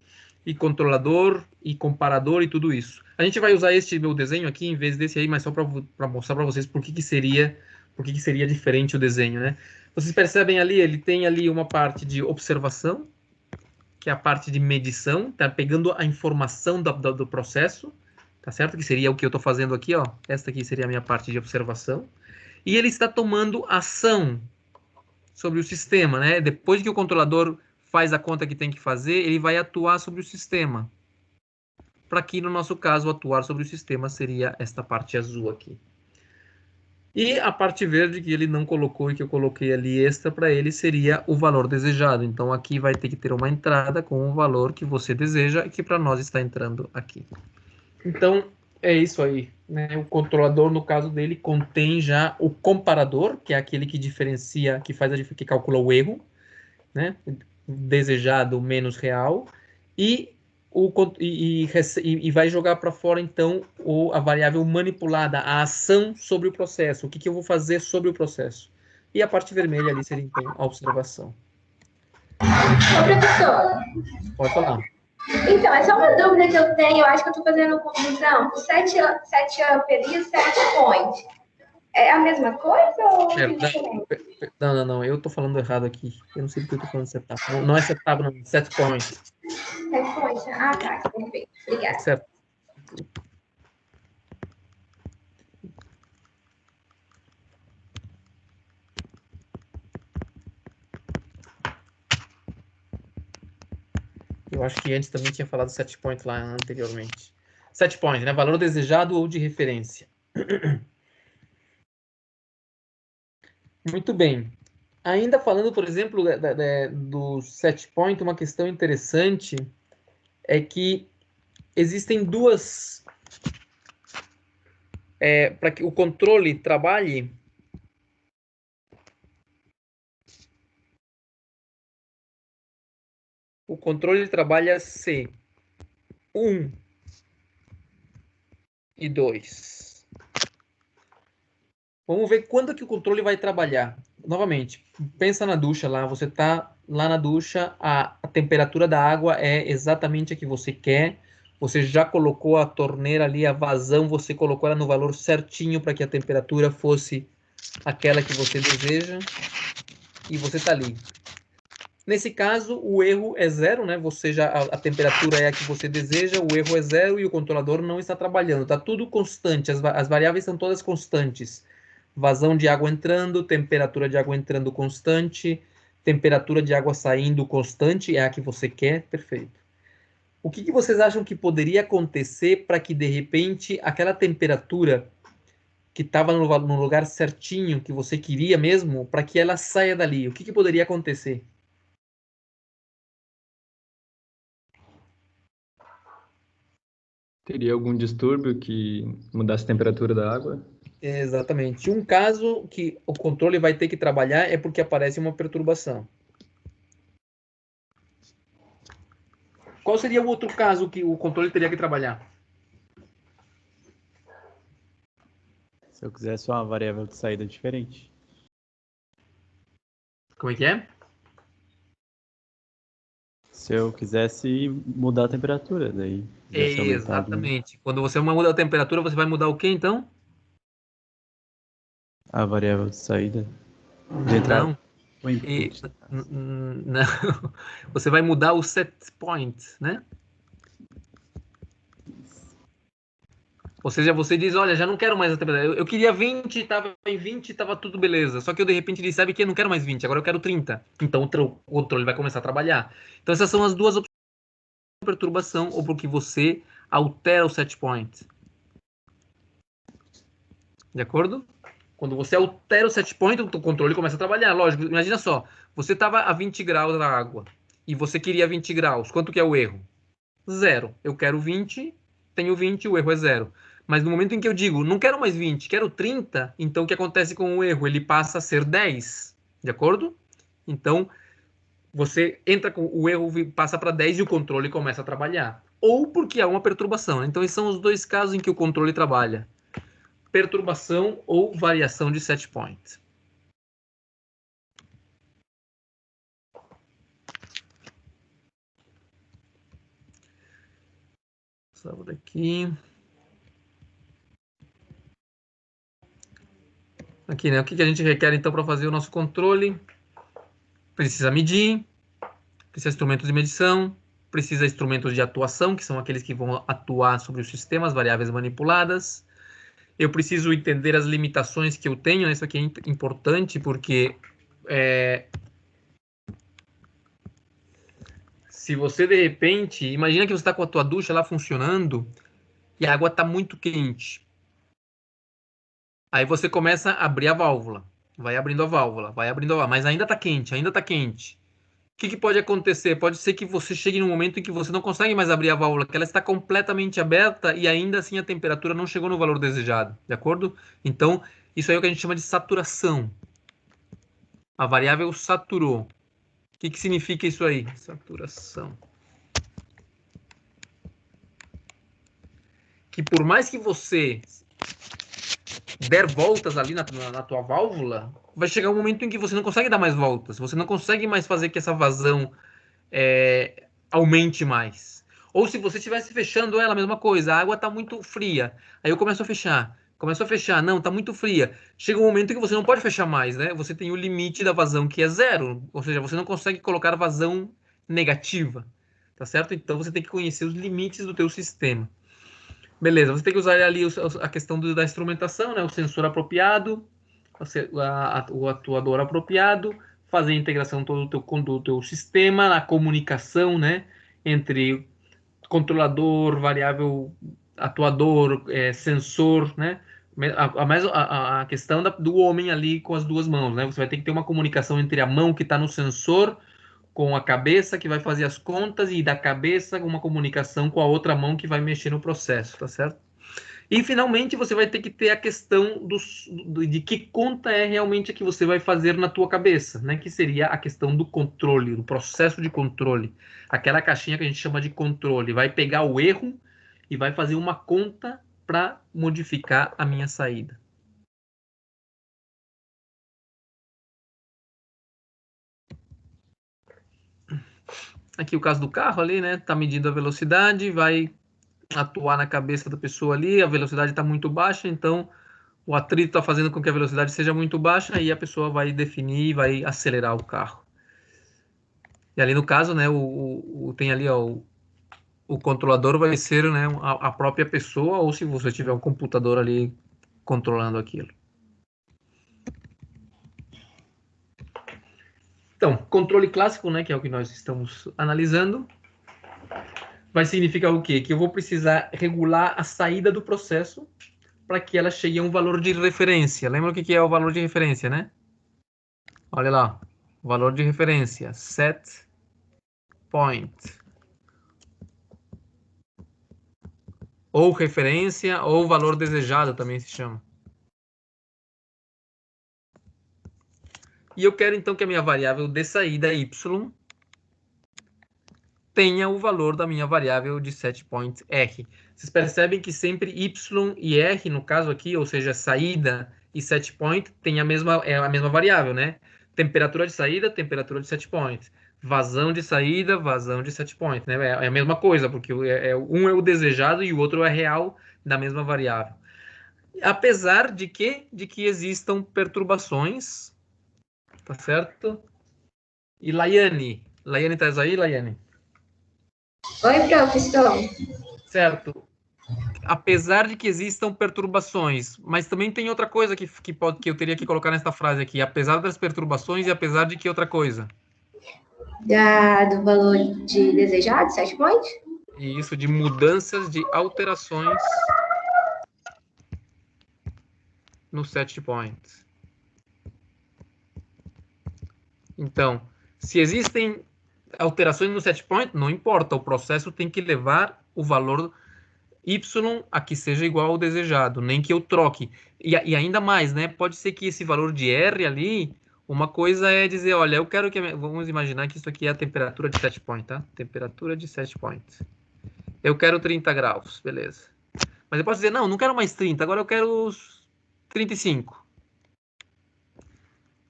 e controlador e comparador e tudo isso. A gente vai usar este meu desenho aqui em vez desse aí, mas só para mostrar para vocês por que seria diferente o desenho, né? Vocês percebem ali, ele tem ali uma parte de observação, que é a parte de medição, tá pegando a informação do processo, tá certo? Que seria o que eu estou fazendo aqui, ó. Esta aqui seria a minha parte de observação. E ele está tomando ação sobre o sistema, né? Depois que o controlador faz a conta que tem que fazer, ele vai atuar sobre o sistema. Para que, no nosso caso, atuar sobre o sistema seria esta parte azul aqui. E a parte verde que ele não colocou e que eu coloquei ali extra para ele seria o valor desejado. Então, aqui vai ter que ter uma entrada com o valor que você deseja, que para nós está entrando aqui. Então, é isso aí, né? O controlador, no caso dele, contém já o comparador, que é aquele que diferencia, que calcula o erro, né? Desejado menos real, e vai jogar para fora, então, a variável manipulada, a ação sobre o processo, o que eu vou fazer sobre o processo. E a parte vermelha ali seria, então, a observação. Ô, professor. Pode falar. Então, é só uma dúvida que eu tenho, eu acho que eu estou fazendo confusão. O setup e o setpoint. É a mesma coisa ou é diferente? Não, eu estou falando errado aqui. Eu não sei porque eu estou falando setup. Não é setup, não, setpoint. Setpoint. Ah, tá, perfeito. Obrigada. Certo. Eu acho que antes também tinha falado setpoint lá anteriormente. Setpoint, né? Valor desejado ou de referência. Muito bem. Ainda falando, por exemplo, do setpoint, uma questão interessante é que existem duas... para que o controle trabalhe... O controle trabalha C1 e 2. Vamos ver quando que o controle vai trabalhar. Novamente, pensa na ducha lá, você está lá na ducha, a temperatura da água é exatamente a que você quer, você já colocou a torneira ali, a vazão, você colocou ela no valor certinho para que a temperatura fosse aquela que você deseja, e você está ali. Nesse caso, o erro é zero, né? A temperatura é a que você deseja, o erro é zero e o controlador não está trabalhando. Está tudo constante, as variáveis são todas constantes. Vazão de água entrando, temperatura de água entrando constante, temperatura de água saindo constante, é a que você quer, perfeito. O que vocês acham que poderia acontecer para que, de repente, aquela temperatura que estava no lugar certinho, que você queria mesmo, para que ela saia dali? O que poderia acontecer? Teria algum distúrbio que mudasse a temperatura da água? Exatamente. Um caso que o controle vai ter que trabalhar é porque aparece uma perturbação. Qual seria o outro caso que o controle teria que trabalhar? Se eu quisesse uma variável de saída diferente. Como é que é? Se eu quisesse mudar a temperatura, daí... Exatamente. Quando você muda a temperatura, você vai mudar o que, então? A variável de saída. De entrada. Não. O input. Não. Você vai mudar o set point, né? Ou seja, você diz, olha, já não quero mais a temperatura. Eu queria 20, estava em 20, estava tudo beleza. Só que eu, de repente, disse, sabe que eu não quero mais 20, agora eu quero 30. Então, o controle vai começar a trabalhar. Então, essas são as duas opções de perturbação, ou porque você altera o set point. De acordo? Quando você altera o set point, o controle começa a trabalhar. Lógico, imagina só, você estava a 20 graus na água e você queria 20 graus. Quanto que é o erro? 0. Eu quero 20, tenho 20, o erro é 0. Mas no momento em que eu digo, não quero mais 20, quero 30, então o que acontece com o erro? Ele passa a ser 10, de acordo? Então, você entra com o erro, passa para 10 e o controle começa a trabalhar. Ou porque há uma perturbação. Então, esses são os dois casos em que o controle trabalha. Perturbação ou variação de set point. Salvo daqui. Aqui, né? O que a gente requer, então, para fazer o nosso controle? Precisa medir, precisa de instrumentos de medição, precisa de instrumentos de atuação, que são aqueles que vão atuar sobre os sistemas, variáveis manipuladas. Eu preciso entender as limitações que eu tenho, né? Isso aqui é importante, porque se você, de repente, imagina que você está com a tua ducha lá funcionando e a água está muito quente. Aí você começa a abrir a válvula, vai abrindo a válvula, mas ainda está quente, ainda está quente. O que pode acontecer? Pode ser que você chegue num momento em que você não consegue mais abrir a válvula, que ela está completamente aberta e ainda assim a temperatura não chegou no valor desejado, de acordo? Então, isso aí é o que a gente chama de saturação. A variável saturou. O que significa isso aí? Saturação. Que por mais que você der voltas ali na tua válvula, vai chegar um momento em que você não consegue dar mais voltas, você não consegue mais fazer que essa vazão aumente mais. Ou se você estivesse fechando ela, a mesma coisa, a água está muito fria, aí eu começo a fechar, não, está muito fria. Chega um momento em que você não pode fechar mais, né? Você tem o limite da vazão que é 0, ou seja, você não consegue colocar vazão negativa, tá certo? Então você tem que conhecer os limites do teu sistema. Beleza, você tem que usar ali a questão da instrumentação, né? O sensor apropriado, o atuador apropriado, fazer a integração todo do teu sistema, a comunicação, né? Entre controlador, variável, atuador, sensor, né? A questão do homem ali com as duas mãos, né? Você vai ter que ter uma comunicação entre a mão que está no sensor com a cabeça que vai fazer as contas e da cabeça uma comunicação com a outra mão que vai mexer no processo, tá certo? E finalmente você vai ter que ter a questão de que conta é realmente a que você vai fazer na tua cabeça, né? Que seria a questão do controle, do processo de controle. Aquela caixinha que a gente chama de controle. Vai pegar o erro e vai fazer uma conta para modificar a minha saída. Aqui o caso do carro ali, né? Tá medindo a velocidade, vai atuar na cabeça da pessoa ali, a velocidade está muito baixa, então o atrito está fazendo com que a velocidade seja muito baixa e a pessoa vai definir, vai acelerar o carro. E ali no caso, né, tem ali ó, o controlador vai ser, né, a própria pessoa, ou se você tiver um computador ali controlando aquilo. Então, controle clássico, né, que é o que nós estamos analisando, vai significar o quê? Que eu vou precisar regular a saída do processo para que ela chegue a um valor de referência. Lembra o que é o valor de referência, né? Olha lá, valor de referência, set point. Ou referência, ou valor desejado também se chama. E eu quero então que a minha variável de saída y tenha o valor da minha variável de setPoint R. Vocês percebem que sempre y e r, no caso aqui, ou seja, saída e setPoint, tem a mesma variável, né? Temperatura de saída, temperatura de setPoint. Vazão de saída, vazão de setPoint, né? É a mesma coisa, porque um é o desejado e o outro é real da mesma variável. Apesar de que existam perturbações, tá certo? E Laiane tá aí, Laiane? Oi, professor. Certo. Apesar de que existam perturbações, mas também tem outra coisa que eu teria que colocar nessa frase aqui. Apesar das perturbações e apesar de que outra coisa? Do valor de desejado, setPoint? E isso, de mudanças, de alterações no setPoint. Então, se existem alterações no setPoint, não importa, o processo tem que levar o valor y a que seja igual ao desejado, nem que eu troque. E ainda mais, né? Pode ser que esse valor de R ali, uma coisa é dizer, olha, eu quero que... Vamos imaginar que isso aqui é a temperatura de setPoint, tá? Temperatura de setPoint. Eu quero 30 graus, beleza. Mas eu posso dizer, não quero mais 30, agora eu quero 35.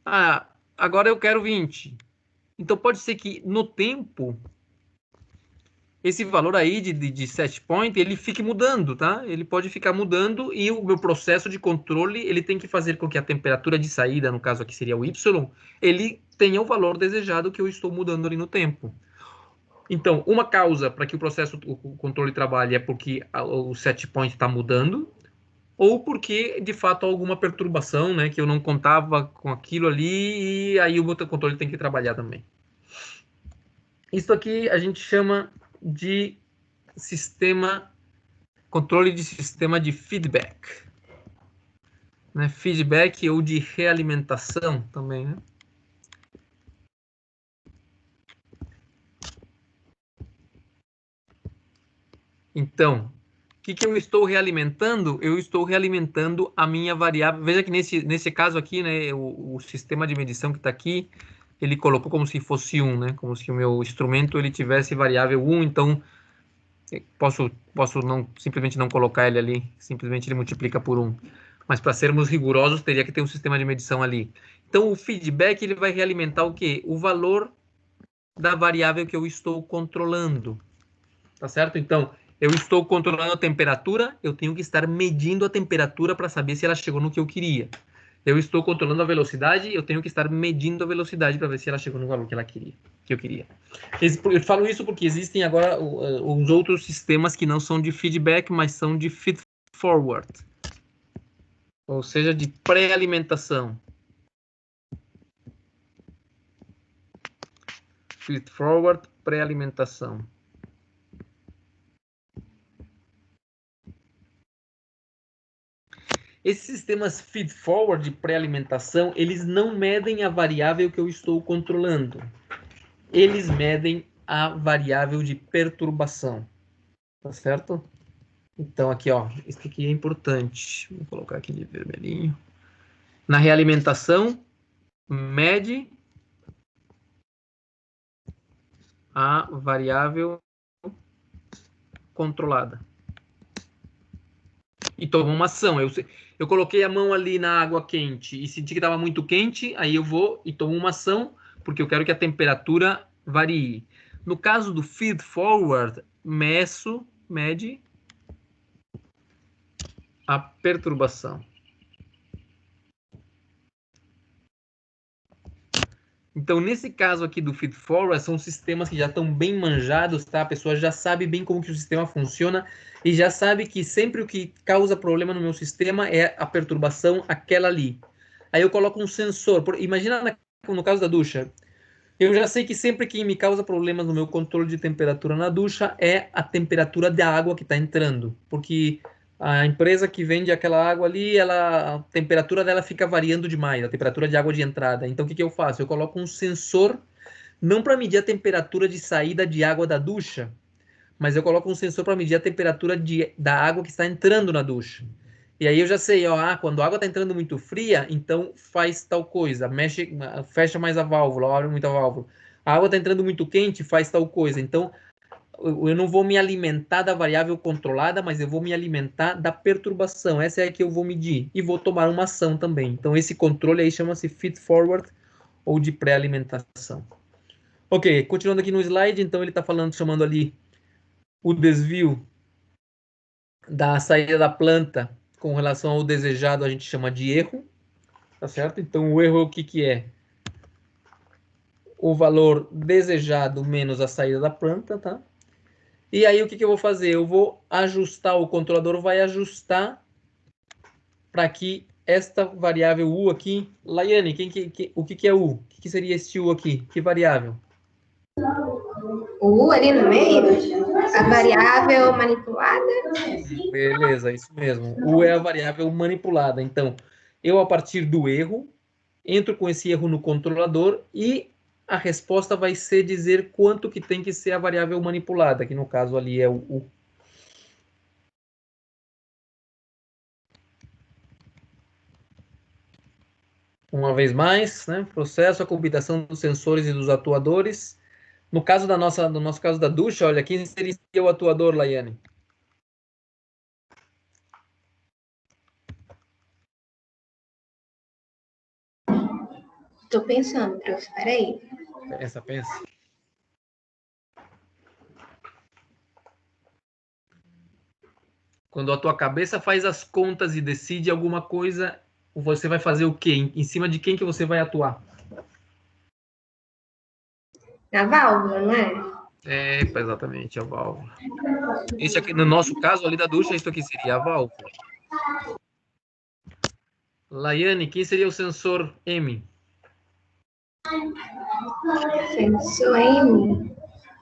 Ah, agora eu quero 20. Então pode ser que no tempo esse valor aí de setPoint, ele fique mudando, tá? Ele pode ficar mudando e o meu processo de controle, ele tem que fazer com que a temperatura de saída, no caso aqui seria o Y, ele tenha o valor desejado que eu estou mudando ali no tempo. Então, uma causa para que o controle trabalhe é porque o setPoint está mudando, ou porque, de fato, há alguma perturbação, né? Que eu não contava com aquilo ali e aí o meu controle tem que trabalhar também. Isso aqui a gente chama de controle de sistema de feedback, né? Feedback ou de realimentação também, né? Então, o que eu estou realimentando? Eu estou realimentando a minha variável. Veja que nesse caso aqui, né, o sistema de medição que está aqui, ele colocou como se fosse 1, né? Como se o meu instrumento ele tivesse variável 1, então posso simplesmente não colocar ele ali, simplesmente ele multiplica por 1. Mas para sermos rigorosos, teria que ter um sistema de medição ali. Então, o feedback ele vai realimentar o quê? O valor da variável que eu estou controlando. Tá certo? Então, eu estou controlando a temperatura, eu tenho que estar medindo a temperatura para saber se ela chegou no que eu queria. Eu estou controlando a velocidade, eu tenho que estar medindo a velocidade para ver se ela chegou no valor que eu queria. Eu falo isso porque existem agora uns outros sistemas que não são de feedback, mas são de feed-forward. Ou seja, de pré-alimentação. Feed-forward, pré-alimentação. Esses sistemas feed-forward de pré-alimentação, eles não medem a variável que eu estou controlando. Eles medem a variável de perturbação. Tá certo? Então, aqui, ó, isso aqui é importante. Vou colocar aqui de vermelhinho. Na realimentação, mede a variável controlada. E toma uma ação. Eu coloquei a mão ali na água quente e senti que estava muito quente, aí eu vou e tomo uma ação, porque eu quero que a temperatura varie. No caso do feed-forward, mede a perturbação. Então, nesse caso aqui do feed-forward, são sistemas que já estão bem manjados, tá? A pessoa já sabe bem como que o sistema funciona e já sabe que sempre o que causa problema no meu sistema é a perturbação, aquela ali. Aí eu coloco um sensor. Imagina no caso da ducha. Eu já sei que sempre quem me causa problemas no meu controle de temperatura na ducha é a temperatura da água que está entrando, porque a empresa que vende aquela água ali, a temperatura dela fica variando demais, a temperatura de água de entrada. Então, o que eu faço? Eu coloco um sensor, não para medir a temperatura de saída de água da ducha, mas eu coloco um sensor para medir a temperatura da água que está entrando na ducha. E aí eu já sei, ó, quando a água está entrando muito fria, então faz tal coisa, fecha mais a válvula, abre muito a válvula. A água está entrando muito quente, faz tal coisa. Então, eu não vou me alimentar da variável controlada, mas eu vou me alimentar da perturbação. Essa é a que eu vou medir. E vou tomar uma ação também. Então, esse controle aí chama-se feed forward ou de pré-alimentação. Ok, continuando aqui no slide, então ele está chamando ali o desvio da saída da planta com relação ao desejado, a gente chama de erro, tá certo? Então, o erro, o que é? O valor desejado menos a saída da planta, tá? E aí, o que eu vou fazer? Eu vou ajustar, o controlador vai ajustar para que esta variável U aqui... Laiane, o que é U? O que seria este U aqui? Que variável? O U ali no meio? A variável manipulada? Beleza, isso mesmo. U é a variável manipulada. Então, eu, a partir do erro, entro com esse erro no controlador e a resposta vai ser dizer quanto que tem que ser a variável manipulada, que no caso ali é o U. Uma vez mais, né? Processo, a computação dos sensores e dos atuadores. No caso do nosso caso da ducha, olha, quem seria o atuador, Laiane? Tô pensando, prof. Peraí. Pensa. Quando a tua cabeça faz as contas e decide alguma coisa, você vai fazer o quê? Em cima de quem que você vai atuar? Na válvula, não é? Exatamente, a válvula. Esse aqui, no nosso caso ali da ducha, isso aqui seria a válvula. Laiane, quem seria o sensor M? Sensor M.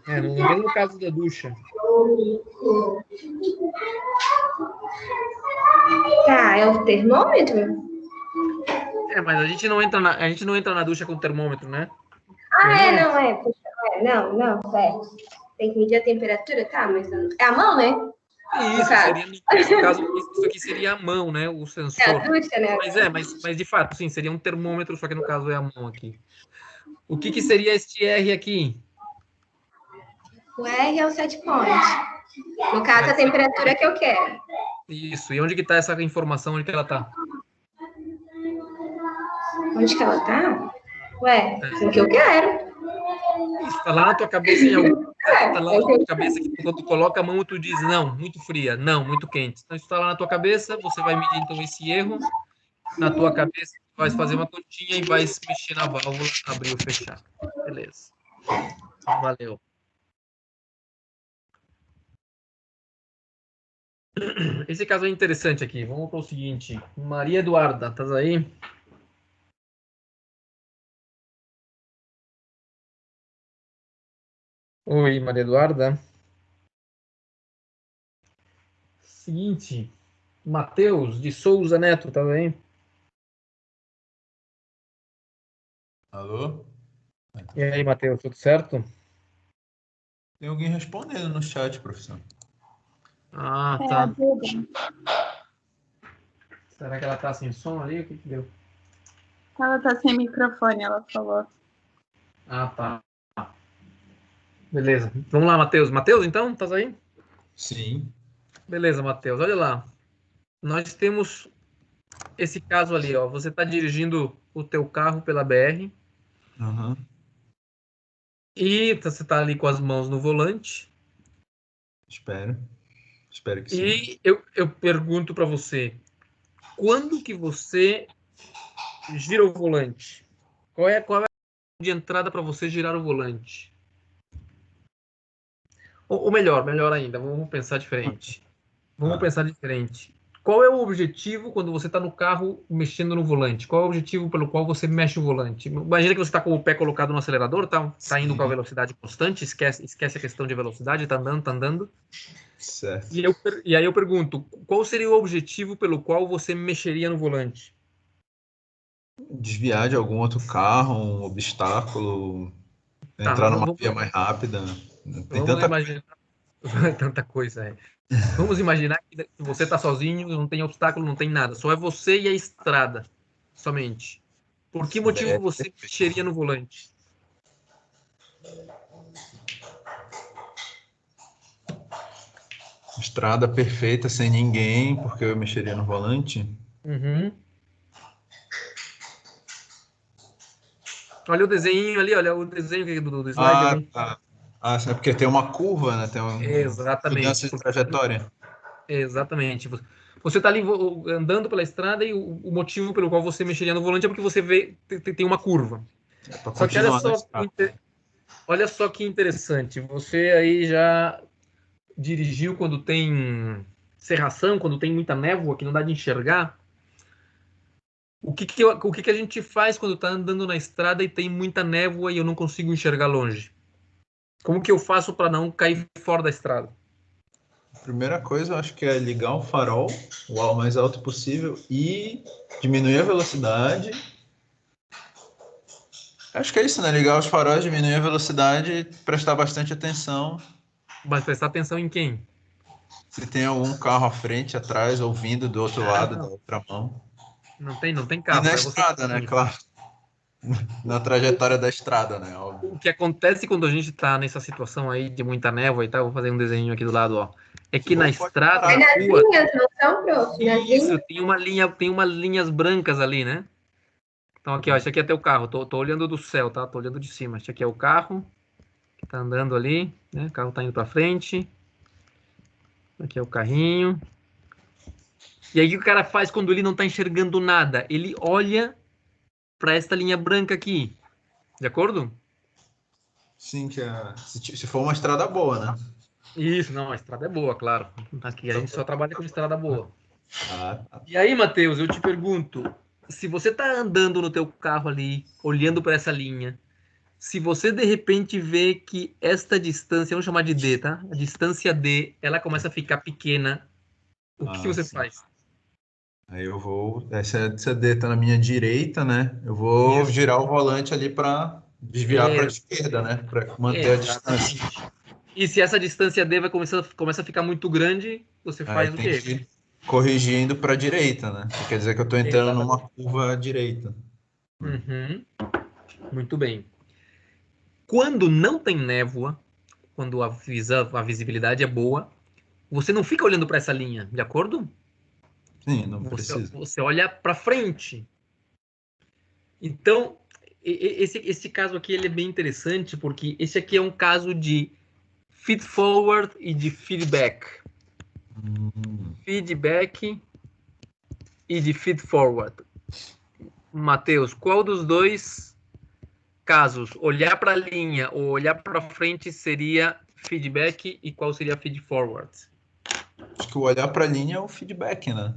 No mesmo caso da ducha. Tá, é o termômetro? Mas a gente não entra na ducha com termômetro, né? Não, certo. Tem que medir a temperatura, tá, mas é a mão, né? Isso, seria, nesse caso, isso aqui seria a mão, né? O sensor. É a ducha, né? Mas de fato, sim, seria um termômetro, só que no caso é a mão aqui. O que seria este R aqui? O R é o set point. No caso, a temperatura que eu quero. Isso, e onde que está essa informação? Onde que ela está? Onde que ela tá? Ué, o que eu quero. Está lá na tua cabeça em algum lugar, está lá na tua cabeça que quando tu coloca a mão tu diz não, muito fria, não, muito quente. Então isso está lá na tua cabeça, você vai medir então esse erro na tua cabeça, vai fazer uma continha e vai mexer na válvula, abrir ou fechar. Beleza. Valeu. Esse caso é interessante aqui. Vamos para o seguinte. Maria Eduarda, estás aí? Oi, Maria Eduarda. Seguinte. Matheus de Souza Neto, tá aí? Alô? E aí, Matheus, tudo certo? Tem alguém respondendo no chat, professor. Ah, É, tá. a Duda. Será que ela tá sem som ali? O que deu? Ela tá sem microfone, ela falou. Ah, tá. Beleza. Vamos lá, Matheus. Matheus, então, tá aí? Sim. Beleza, Matheus. Olha lá. Nós temos esse caso ali, ó. Você tá dirigindo o teu carro pela BR. Uhum. E você tá ali com as mãos no volante. Espero que sim. E eu pergunto para você, quando que você gira o volante? Qual é a de entrada para você girar o volante? Ou melhor ainda, vamos pensar diferente. Qual é o objetivo quando você está no carro mexendo no volante? Qual é o objetivo pelo qual você mexe o volante? Imagina que você está com o pé colocado no acelerador, tá indo com a velocidade constante, esquece a questão de velocidade, tá andando. Certo. E aí eu pergunto, qual seria o objetivo pelo qual você mexeria no volante? Desviar de algum outro carro, um obstáculo, entrar numa via mais rápida. Tem Vamos tanta imaginar tanta coisa. Vamos imaginar que você está sozinho, não tem obstáculo, não tem nada. Só é você e a estrada, somente. Por que motivo você mexeria no volante? estrada perfeita, sem ninguém, porque eu mexeria no volante. Uhum. Olha o desenho ali, olha o desenho do slide ali. Tá. É porque tem uma curva, né? Tem Exatamente. mudança de trajetória. Exatamente. Você está ali andando pela estrada e o motivo pelo qual você mexeria no volante é porque você vê tem uma curva. Só que olha só que interessante. Você aí já dirigiu quando tem cerração, quando tem muita névoa que não dá de enxergar. O que a gente faz quando está andando na estrada e tem muita névoa e eu não consigo enxergar longe? Como que eu faço para não cair fora da estrada? Primeira coisa, eu acho que é ligar o farol o mais alto possível e diminuir a velocidade. Acho que é isso, né? Ligar os faróis, diminuir a velocidade, prestar bastante atenção. Mas prestar atenção em quem? Se tem algum carro à frente, atrás, ou vindo do outro lado, da outra mão. Não tem carro. E na estrada, né? Claro. Na trajetória da estrada, né? Óbvio. O que acontece quando a gente está nessa situação aí de muita névoa e tal, vou fazer um desenho aqui do lado, ó. É que na estrada, É na nas rua... linhas, não são, prof? Nas Isso, linhas? tem umas linhas brancas ali, né? Então aqui, ó, esse aqui é teu carro. Tô olhando do céu, tá? Tô olhando de cima. Esse aqui é o carro que tá andando ali, né? O carro tá indo para frente. Aqui é o carrinho. E aí o que o cara faz quando ele não tá enxergando nada? Ele olha para esta linha branca aqui. De acordo? Sim, se for uma estrada boa, né? Isso, não, a estrada é boa, claro. Aqui a gente só trabalha com estrada boa. Tá. E aí, Matheus, eu te pergunto, se você tá andando no teu carro ali, olhando para essa linha, se você de repente vê que esta distância, vamos chamar de D, tá? A distância D, ela começa a ficar pequena, o que você faz? Aí eu vou, essa D tá na minha direita, né? Eu vou girar o volante ali para desviar para a esquerda, né? Para manter a distância. E se essa distância D começa a ficar muito grande, você faz o quê? Tem que corrigindo para a direita, né? Quer dizer que eu estou entrando numa curva à direita. Uhum. Muito bem. Quando não tem névoa, quando a visibilidade é boa, você não fica olhando para essa linha, de acordo? Sim, não precisa. Você olha para frente. Então, esse caso aqui ele é bem interessante, porque esse aqui é um caso de feed forward e de feedback. Feedback e de feed forward. Matheus, qual dos dois casos, olhar para a linha ou olhar para frente, seria feedback e qual seria feed forward? Acho que o olhar para a linha é o feedback, né?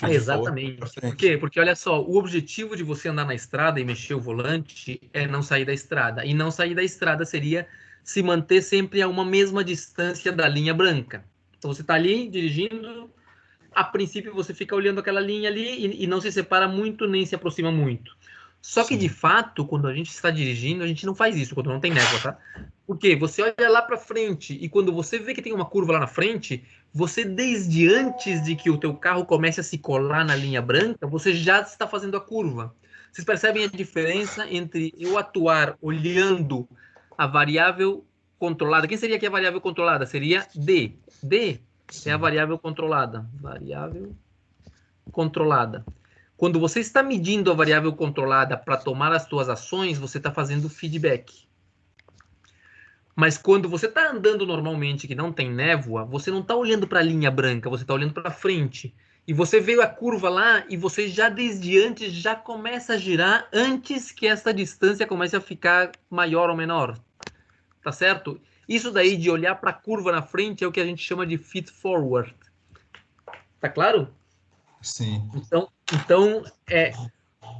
Exatamente. Por quê? Porque, olha só, o objetivo de você andar na estrada e mexer o volante é não sair da estrada. E não sair da estrada seria se manter sempre a uma mesma distância da linha branca. Então, você está ali dirigindo, a princípio você fica olhando aquela linha ali e não se separa muito nem se aproxima muito. Só que, de fato, quando a gente está dirigindo, a gente não faz isso, quando não tem névoa, tá? Porque você olha lá para frente e quando você vê que tem uma curva lá na frente, você, desde antes de que o teu carro comece a se colar na linha branca, você já está fazendo a curva. Vocês percebem a diferença entre eu atuar olhando a variável controlada? Quem seria aqui a variável controlada? Seria D. D é a variável controlada. Variável controlada. Quando você está medindo a variável controlada para tomar as suas ações, você está fazendo feedback. Mas quando você está andando normalmente, que não tem névoa, você não está olhando para a linha branca, você está olhando para frente. E você veio a curva lá e você já desde antes já começa a girar antes que essa distância comece a ficar maior ou menor. Tá certo? Isso daí de olhar para a curva na frente é o que a gente chama de feed forward. Tá claro? Sim. Então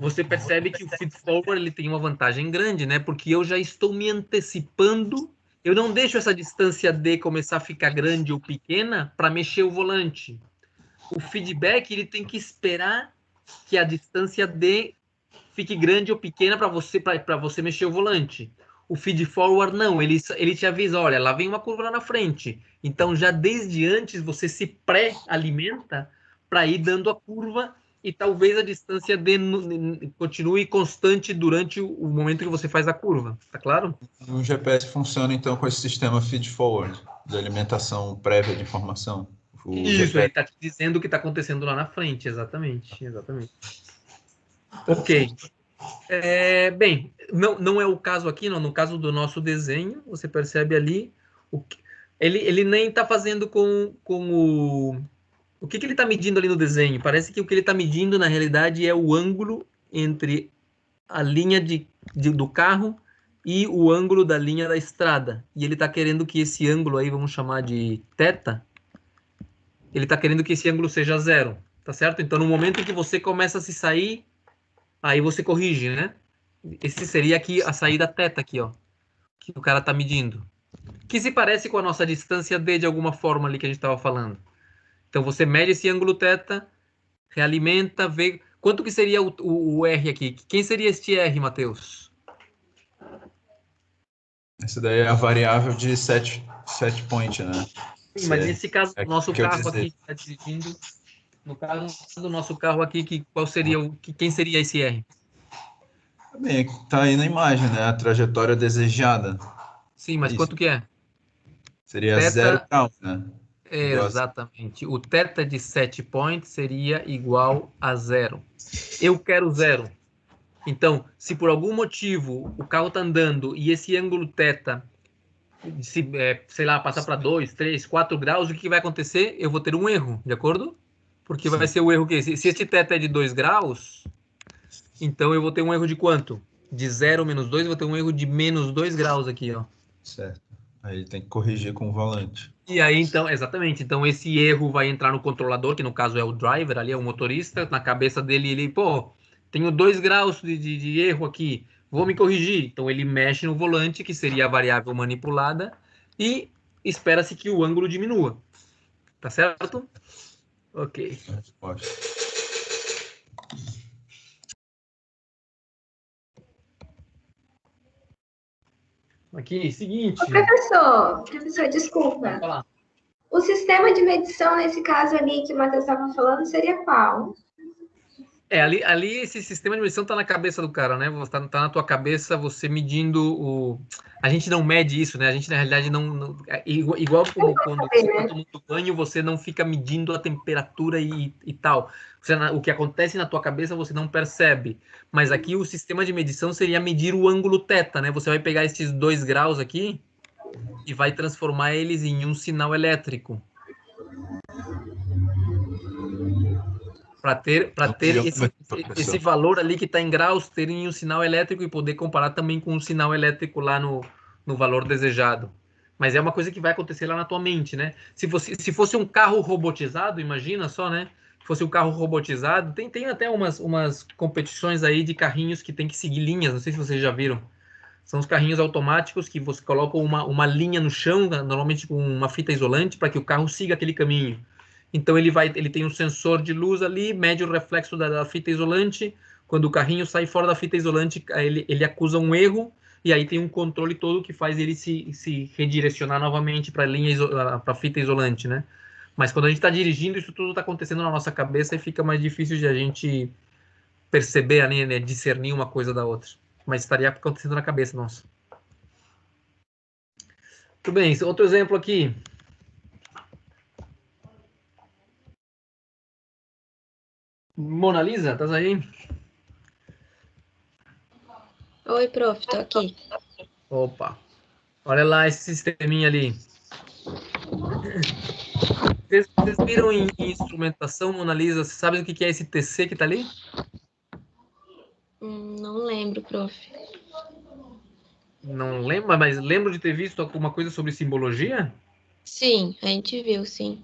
você percebe que o feed forward ele tem uma vantagem grande, né? Porque eu já estou me antecipando, eu não deixo essa distância D começar a ficar grande ou pequena para mexer o volante. O feedback ele tem que esperar que a distância D fique grande ou pequena para você mexer o volante. O feed forward não, ele te avisa, olha, lá vem uma curva lá na frente. Então já desde antes você se pré-alimenta para ir dando a curva e talvez a distância continue constante durante o momento que você faz a curva, tá claro? O GPS funciona então com esse sistema feed forward, de alimentação prévia de informação. Isso, ele está te dizendo o que está acontecendo lá na frente, exatamente. Ok. Bem, não é o caso aqui, não. No caso do nosso desenho, você percebe ali, ele nem está fazendo com o... O que ele está medindo ali no desenho? Parece que o que ele está medindo, na realidade, é o ângulo entre a linha do carro e o ângulo da linha da estrada. E ele está querendo que esse ângulo aí, vamos chamar de θ, ele está querendo que esse ângulo seja 0, tá certo? Então, no momento em que você começa a se sair, aí você corrige, né? Esse seria aqui a saída θ aqui, ó, que o cara está medindo. Que se parece com a nossa distância D de alguma forma ali que a gente estava falando. Então, você mede esse ângulo θ, realimenta, vê... Quanto que seria o R aqui? Quem seria este R, Matheus? Essa daí é a variável de set point, né? Sim, mas nesse caso, o nosso carro aqui que está dirigindo, no caso do nosso carro aqui, quem seria esse R? Bem, tá aí na imagem, né? A trajetória desejada. Sim, mas quanto que é? Seria 0 graus, né? Exatamente. O θ de set point seria igual a 0. Eu quero 0. Então, se por algum motivo o carro está andando e esse ângulo θ, sei lá, passar para 2, 3, 4 graus, o que vai acontecer? Eu vou ter um erro, de acordo? Porque vai ser o erro que... Se este θ é de 2 graus, então eu vou ter um erro de quanto? De 0 menos 2, eu vou ter um erro de menos 2 graus aqui, ó. Certo. Aí tem que corrigir com o volante. E aí, então, exatamente. Então, esse erro vai entrar no controlador, que no caso é o driver, ali é o motorista. Na cabeça dele, ele, tenho 2 graus de erro aqui, vou me corrigir. Então, ele mexe no volante, que seria a variável manipulada, e espera-se que o ângulo diminua. Tá certo? Ok. Pode. Aqui, seguinte. Professor, desculpa. Falar. O sistema de medição, nesse caso ali que o Matheus estava falando, seria qual? Ali esse sistema de medição está na cabeça do cara, né? Tá na tua cabeça, você medindo o... A gente não mede isso, né? A gente, na realidade, não... Igual como quando você está tomando banho, você não fica medindo a temperatura e tal. O que acontece na tua cabeça, você não percebe. Mas aqui o sistema de medição seria medir o ângulo θ, né? Você vai pegar esses 2 graus aqui e vai transformar eles em um sinal elétrico. Para ter esse valor ali que está em graus, terem um sinal elétrico e poder comparar também com um sinal elétrico lá no valor desejado. Mas é uma coisa que vai acontecer lá na tua mente, né? Se fosse um carro robotizado, imagina só, né? Se fosse um carro robotizado, tem até umas competições aí de carrinhos que tem que seguir linhas, não sei se vocês já viram. São os carrinhos automáticos que você coloca uma linha no chão, normalmente com uma fita isolante, para que o carro siga aquele caminho. Então ele tem um sensor de luz ali, mede o reflexo da fita isolante. Quando o carrinho sai fora da fita isolante, ele acusa um erro, e aí tem um controle todo que faz ele se redirecionar novamente para a fita isolante, né? Mas quando a gente está dirigindo, isso tudo está acontecendo na nossa cabeça e fica mais difícil de a gente perceber, né, discernir uma coisa da outra. Mas estaria acontecendo na cabeça nossa. Muito bem, outro exemplo aqui. Mona Lisa, estás aí? Oi, prof, tô aqui. Opa, olha lá esse sisteminha ali. Vocês viram em instrumentação, Mona Lisa? Vocês sabem o que é esse TC que está ali? Não lembro, prof. Não lembro, mas lembro de ter visto alguma coisa sobre simbologia? Sim, a gente viu, sim.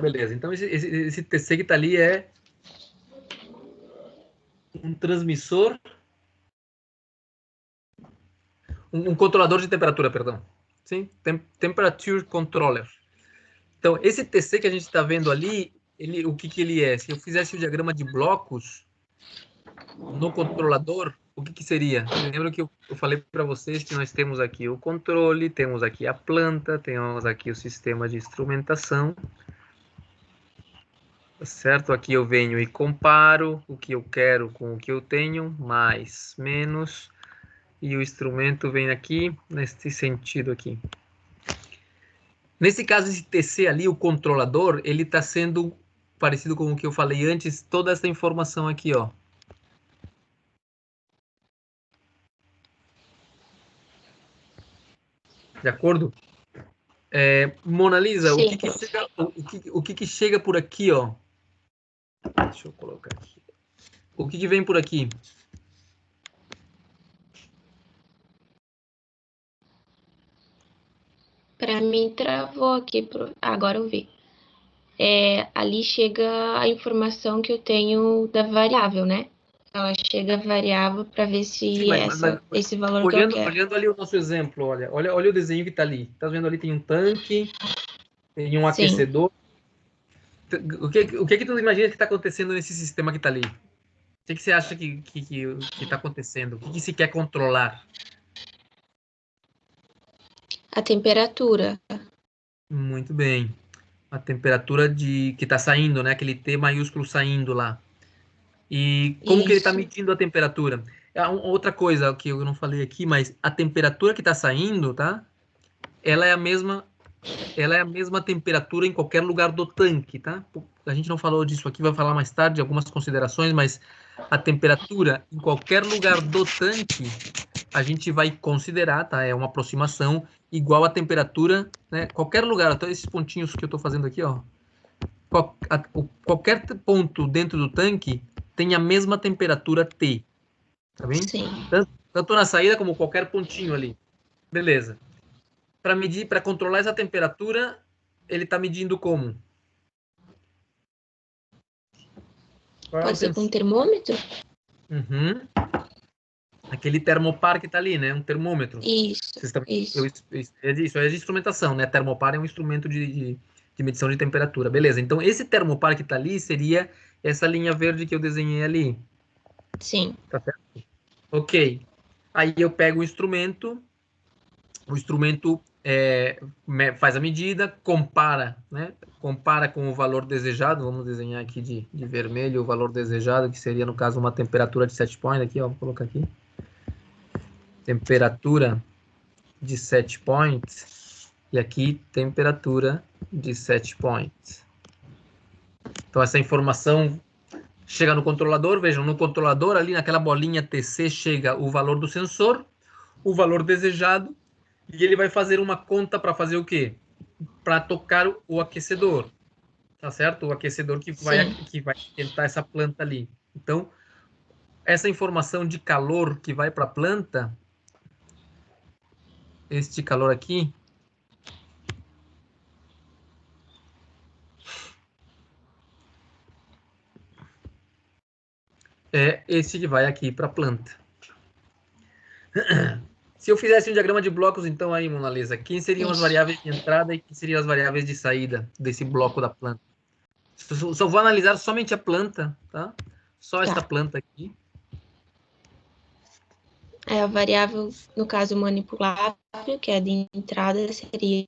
Beleza, então esse TC que está ali é um transmissor, um controlador de temperatura, perdão. Sim, Temperature Controller. Então, esse TC que a gente está vendo ali, o que ele é? Se eu fizesse o diagrama de blocos no controlador, o que seria? Lembra que eu falei para vocês que nós temos aqui o controle, temos aqui a planta, temos aqui o sistema de instrumentação. Certo? Aqui eu venho e comparo o que eu quero com o que eu tenho, mais, menos, e o instrumento vem aqui, nesse sentido aqui. Nesse caso, esse TC ali, o controlador, ele está sendo parecido com o que eu falei antes, toda essa informação aqui, ó. De acordo? Mona Lisa, o que chega por aqui, ó? Deixa eu colocar aqui. O que vem por aqui? Para mim, travou aqui. Agora eu vi. Ali chega a informação que eu tenho da variável, né? Ela chega a variável para ver se esse valor que eu quero. Olhando ali o nosso exemplo, olha o desenho que está ali. Tá vendo ali? Tem um tanque, tem um aquecedor. O que tu imagina que está acontecendo nesse sistema que está ali? O que você acha que está acontecendo? O que se quer controlar? A temperatura. Muito bem. A temperatura que está saindo, né? Aquele T maiúsculo saindo lá. E como que ele está medindo a temperatura? Outra coisa que eu não falei aqui, mas a temperatura que está saindo, tá? Ela é a mesma temperatura em qualquer lugar do tanque, tá? A gente não falou disso aqui, vai falar mais tarde, algumas considerações, mas a temperatura em qualquer lugar do tanque, a gente vai considerar, tá? É uma aproximação igual à temperatura, né? Qualquer lugar, até esses pontinhos que eu estou fazendo aqui, ó. Qualquer ponto dentro do tanque tem a mesma temperatura T, tá bem? Sim. Tanto na saída como qualquer pontinho ali. Beleza. Para controlar essa temperatura, ele está medindo como? Pode ser com um termômetro? Uhum. Aquele termopar que está ali, né? Um termômetro. Isso. Isso é de instrumentação, né? Termopar é um instrumento de medição de temperatura. Beleza. Então, esse termopar que está ali seria essa linha verde que eu desenhei ali. Sim. Tá certo? Ok. Aí eu pego o instrumento faz a medida, compara, né? Compara com o valor desejado. Vamos desenhar aqui de vermelho o valor desejado, que seria, no caso, uma temperatura de set point. Aqui, ó, vou colocar aqui. Temperatura de set point. E aqui, temperatura de set point. Então, essa informação chega no controlador. Vejam, no controlador, ali naquela bolinha TC, chega o valor do sensor, o valor desejado, e ele vai fazer uma conta para fazer o quê? Para tocar o aquecedor, tá certo? O aquecedor que vai esquentar essa planta ali. Então, essa informação de calor que vai para a planta, este calor aqui, é esse que vai aqui para a planta. Se eu fizesse um diagrama de blocos, então, aí, Mona Lisa, quem seriam as variáveis de entrada e quem seriam as variáveis de saída desse bloco da planta? Só vou analisar somente a planta, tá? Só esta planta aqui. A variável, no caso, manipulável, que é de entrada, seria...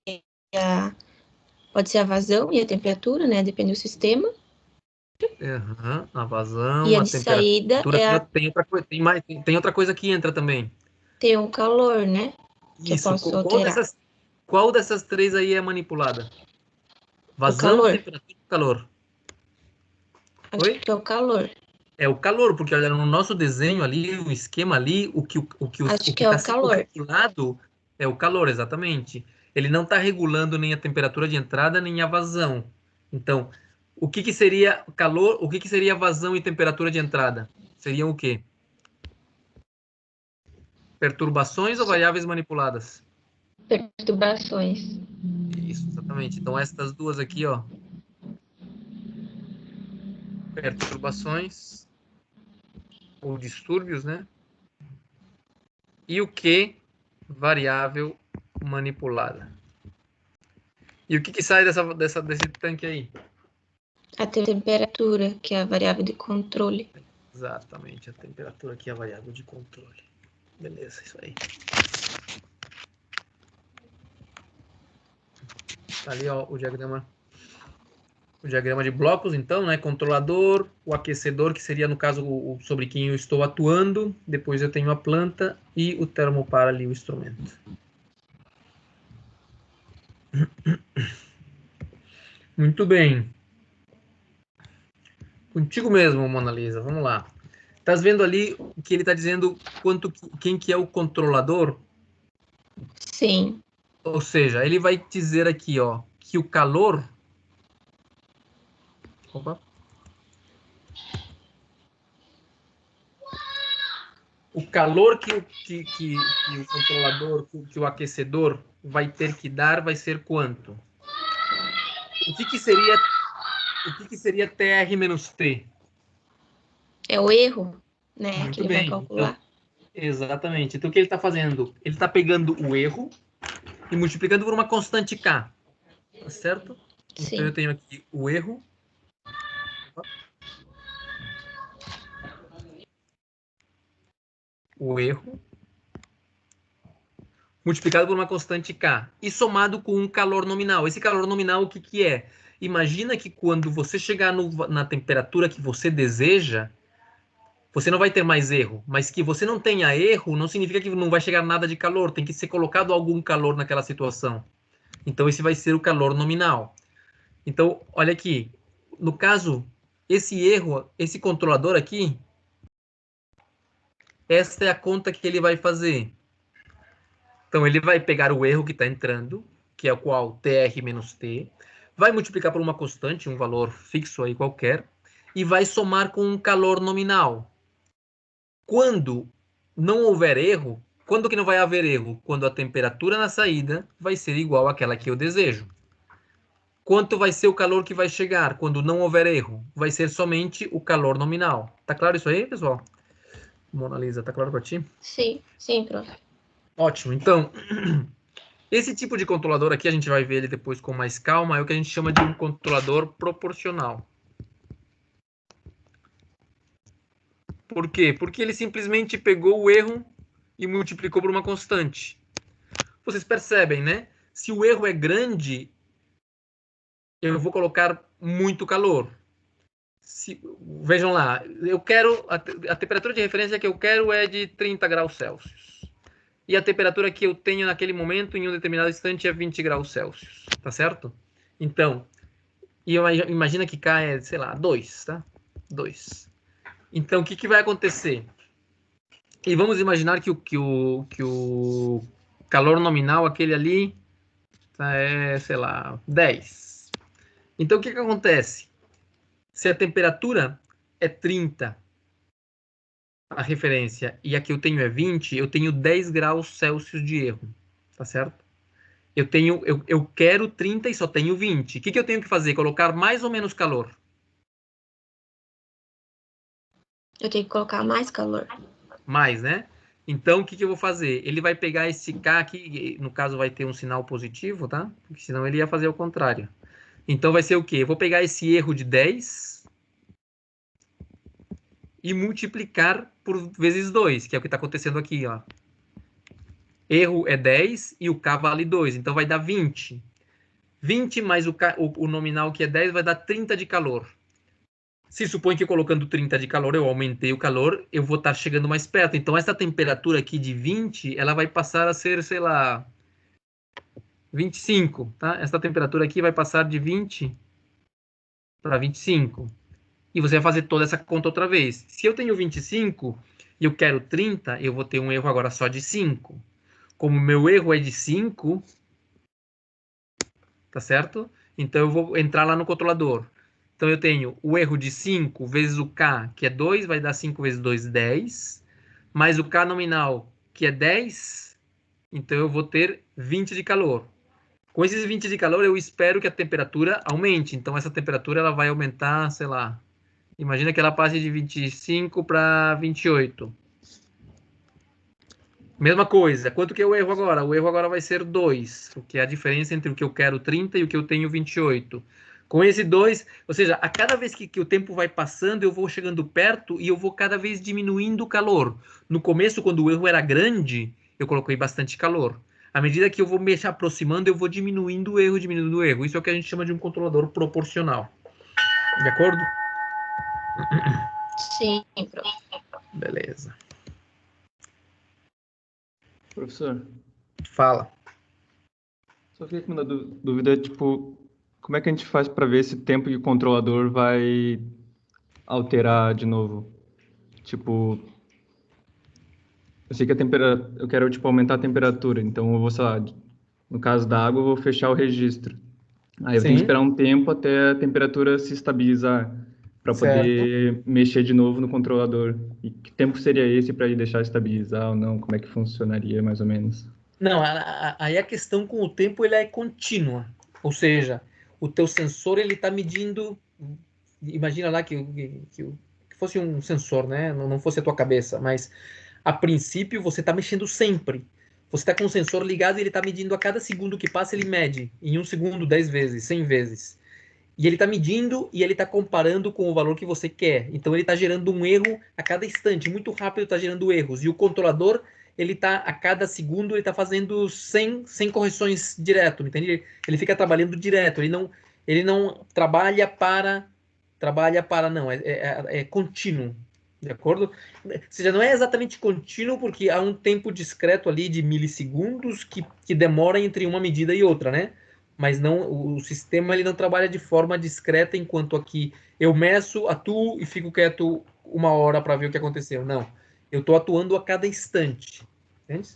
Pode ser a vazão e a temperatura, né? Depende do sistema. Uhum, a vazão, e a de saída tem outra coisa que entra também. Tem o calor, né? Que Isso. eu posso alterar. Qual dessas três aí é manipulada? Vazão, temperatura e calor. Acho que é o calor. É o calor, porque olha, no nosso desenho ali, o esquema ali, o que está sendo regulado é o calor, exatamente. Ele não está regulando nem a temperatura de entrada, nem a vazão. Então, o que seria calor, o que seria vazão e temperatura de entrada? Seriam o quê? Perturbações ou variáveis manipuladas? Perturbações. Isso, exatamente. Então, essas duas aqui, ó, perturbações ou distúrbios, né? E o Q, variável manipulada. E o que sai desse tanque aí? A temperatura, que é a variável de controle. Exatamente, a temperatura aqui é a variável de controle. Beleza, isso aí. Tá ali, ó, o diagrama de blocos, então, né? Controlador, o aquecedor, que seria, no caso, o sobre quem eu estou atuando. Depois eu tenho a planta e o termopar ali, o instrumento. Muito bem. Contigo mesmo, Mona Lisa. Vamos lá. Estás vendo ali que ele está dizendo quem que é o controlador? Sim. Ou seja, ele vai dizer aqui, ó, que o calor... Opa. O calor que o controlador, que o aquecedor vai ter que dar vai ser quanto? O que seria TR menos T? É o erro, né? Muito que ele bem. vai calcular. Então, exatamente. Então, o que ele está fazendo? Ele está pegando o erro e multiplicando por uma constante K. Tá certo? Sim. Então, eu tenho aqui o erro. O erro multiplicado por uma constante K e somado com um calor nominal. Esse calor nominal, o que que é? Imagina que quando você chegar na temperatura que você deseja, você não vai ter mais erro. Mas que você não tenha erro não significa que não vai chegar nada de calor. Tem que ser colocado algum calor naquela situação. Então, esse vai ser o calor nominal. Então, olha aqui. No caso, esse erro, esse controlador aqui, esta é a conta que ele vai fazer. Então, ele vai pegar o erro que está entrando, que é o qual TR menos T, vai multiplicar por uma constante, um valor fixo aí qualquer, e vai somar com um calor nominal. Quando não houver erro, quando que não vai haver erro? Quando a temperatura na saída vai ser igual àquela que eu desejo. Quanto vai ser o calor que vai chegar quando não houver erro? Vai ser somente o calor nominal. Tá claro isso aí, pessoal? Mona Lisa, tá claro para ti? Sim, prof. Ótimo. Então, esse tipo de controlador aqui, a gente vai ver ele depois com mais calma, é o que a gente chama de um controlador proporcional. Por quê? Porque ele simplesmente pegou o erro e multiplicou por uma constante. Vocês percebem, né? Se o erro é grande, eu vou colocar muito calor. Vejam lá, eu quero a temperatura de referência que eu quero é de 30 graus Celsius. E a temperatura que eu tenho naquele momento, em um determinado instante, é 20 graus Celsius. Tá certo? Então, imagina que K é, sei lá, 2, tá? 2. Então, o que vai acontecer? E vamos imaginar que o calor nominal, aquele ali, é, sei lá, 10. Então, o que acontece? Se a temperatura é 30, a referência, e a que eu tenho é 20, eu tenho 10 graus Celsius de erro, tá certo? Eu quero 30 e só tenho 20. O que eu tenho que fazer? Colocar mais ou menos calor? Eu tenho que colocar mais calor. Mais, né? Então, o que eu vou fazer? Ele vai pegar esse K aqui, no caso vai ter um sinal positivo, tá? Porque senão ele ia fazer o contrário. Então, vai ser o quê? Eu vou pegar esse erro de 10 e multiplicar por vezes 2, que é o que está acontecendo aqui, ó. Erro é 10 e o K vale 2, então vai dar 20. 20 mais o nominal que é 10 vai dar 30 de calor. Se supõe que colocando 30 de calor eu aumentei o calor, eu vou estar chegando mais perto. Então essa temperatura aqui de 20, ela vai passar a ser, sei lá, 25, tá? Essa temperatura aqui vai passar de 20 para 25. E você vai fazer toda essa conta outra vez. Se eu tenho 25 e eu quero 30, eu vou ter um erro agora só de 5. Como meu erro é de 5, tá certo? Então eu vou entrar lá no controlador. Então eu tenho o erro de 5 vezes o K, que é 2, vai dar 5 vezes 2, 10. Mais o K nominal, que é 10. Então eu vou ter 20 de calor. Com esses 20 de calor, eu espero que a temperatura aumente. Então essa temperatura ela vai aumentar, sei lá, Imagina que ela passe de 25 para 28. Mesma coisa. Quanto que é o erro agora? O erro agora vai ser 2, o que é a diferença entre o que eu quero 30 e o que eu tenho 28. Com esse 2, ou seja, a cada vez que o tempo vai passando, eu vou chegando perto e eu vou cada vez diminuindo o calor. No começo, quando o erro era grande, eu coloquei bastante calor. À medida que eu vou me aproximando, eu vou diminuindo o erro, diminuindo o erro. Isso é o que a gente chama de um controlador proporcional. De acordo? Sim, professor. Beleza. Professor, Fala. só fiquei com uma dúvida, tipo, como é que a gente faz para ver esse tempo que o controlador vai alterar de novo? Tipo, eu sei que eu quero, tipo, aumentar a temperatura, então eu vou, sei lá, no caso da água, eu vou fechar o registro. Aí eu tenho que Sim. esperar um tempo até a temperatura se estabilizar para poder mexer de novo no controlador. E que tempo seria esse para ele deixar estabilizar ou não? Como é que funcionaria mais ou menos? Não, aí a questão com o tempo ele é contínua. Ou seja, o teu sensor ele está medindo. Imagina lá que fosse um sensor, né? Não fosse a tua cabeça, mas a princípio você está mexendo sempre. Você está com o sensor ligado e ele está medindo a cada segundo que passa, ele mede. Em 1 segundo, 10 vezes, 100 vezes. E ele está medindo e ele está comparando com o valor que você quer. Então ele está gerando um erro a cada instante. Muito rápido está gerando erros. E o controlador, ele está a cada segundo, ele está fazendo 100 correções direto, entende? Ele fica trabalhando direto. Ele não trabalha para... não. É contínuo. De acordo? Ou seja, não é exatamente contínuo, porque há um tempo discreto ali de milissegundos que demora entre uma medida e outra, né? Mas não, o sistema ele não trabalha de forma discreta, enquanto aqui eu meço, atuo e fico quieto 1 hora para ver o que aconteceu. Não, eu estou atuando a cada instante. Entende?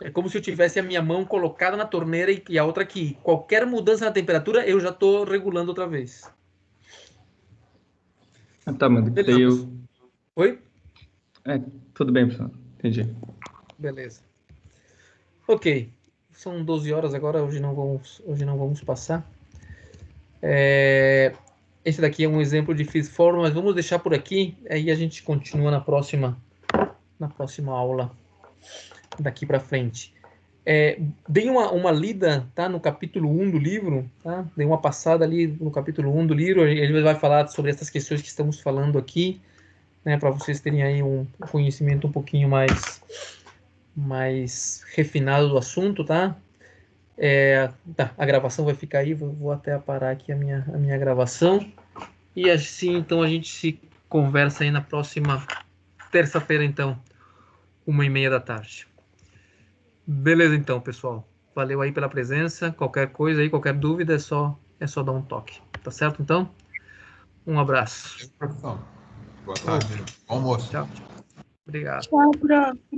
É como se eu tivesse a minha mão colocada na torneira e a outra aqui. Qualquer mudança na temperatura, eu já estou regulando outra vez. Ah, tá, mas daí eu... Oi? Tudo bem, professor. Entendi. Beleza. Ok. São 12 horas agora, hoje não vamos passar. Esse daqui é um exemplo de Fit For, mas vamos deixar por aqui, aí a gente continua na próxima aula, daqui para frente. Dei uma lida, tá, no capítulo 1 do livro, tá? Dei uma passada ali no capítulo 1 do livro, ele vai falar sobre essas questões que estamos falando aqui, né, para vocês terem aí um conhecimento um pouquinho mais refinado do assunto, tá? Tá, a gravação vai ficar aí, vou até parar aqui a minha gravação. E assim, então, a gente se conversa aí na próxima terça-feira, então, 1h30 da tarde. Beleza, então, pessoal. Valeu aí pela presença. Qualquer coisa aí, qualquer dúvida, é só dar um toque. Tá certo, então? Um abraço. Boa tarde. Bom almoço. Tchau. Obrigado. Tchau, prof.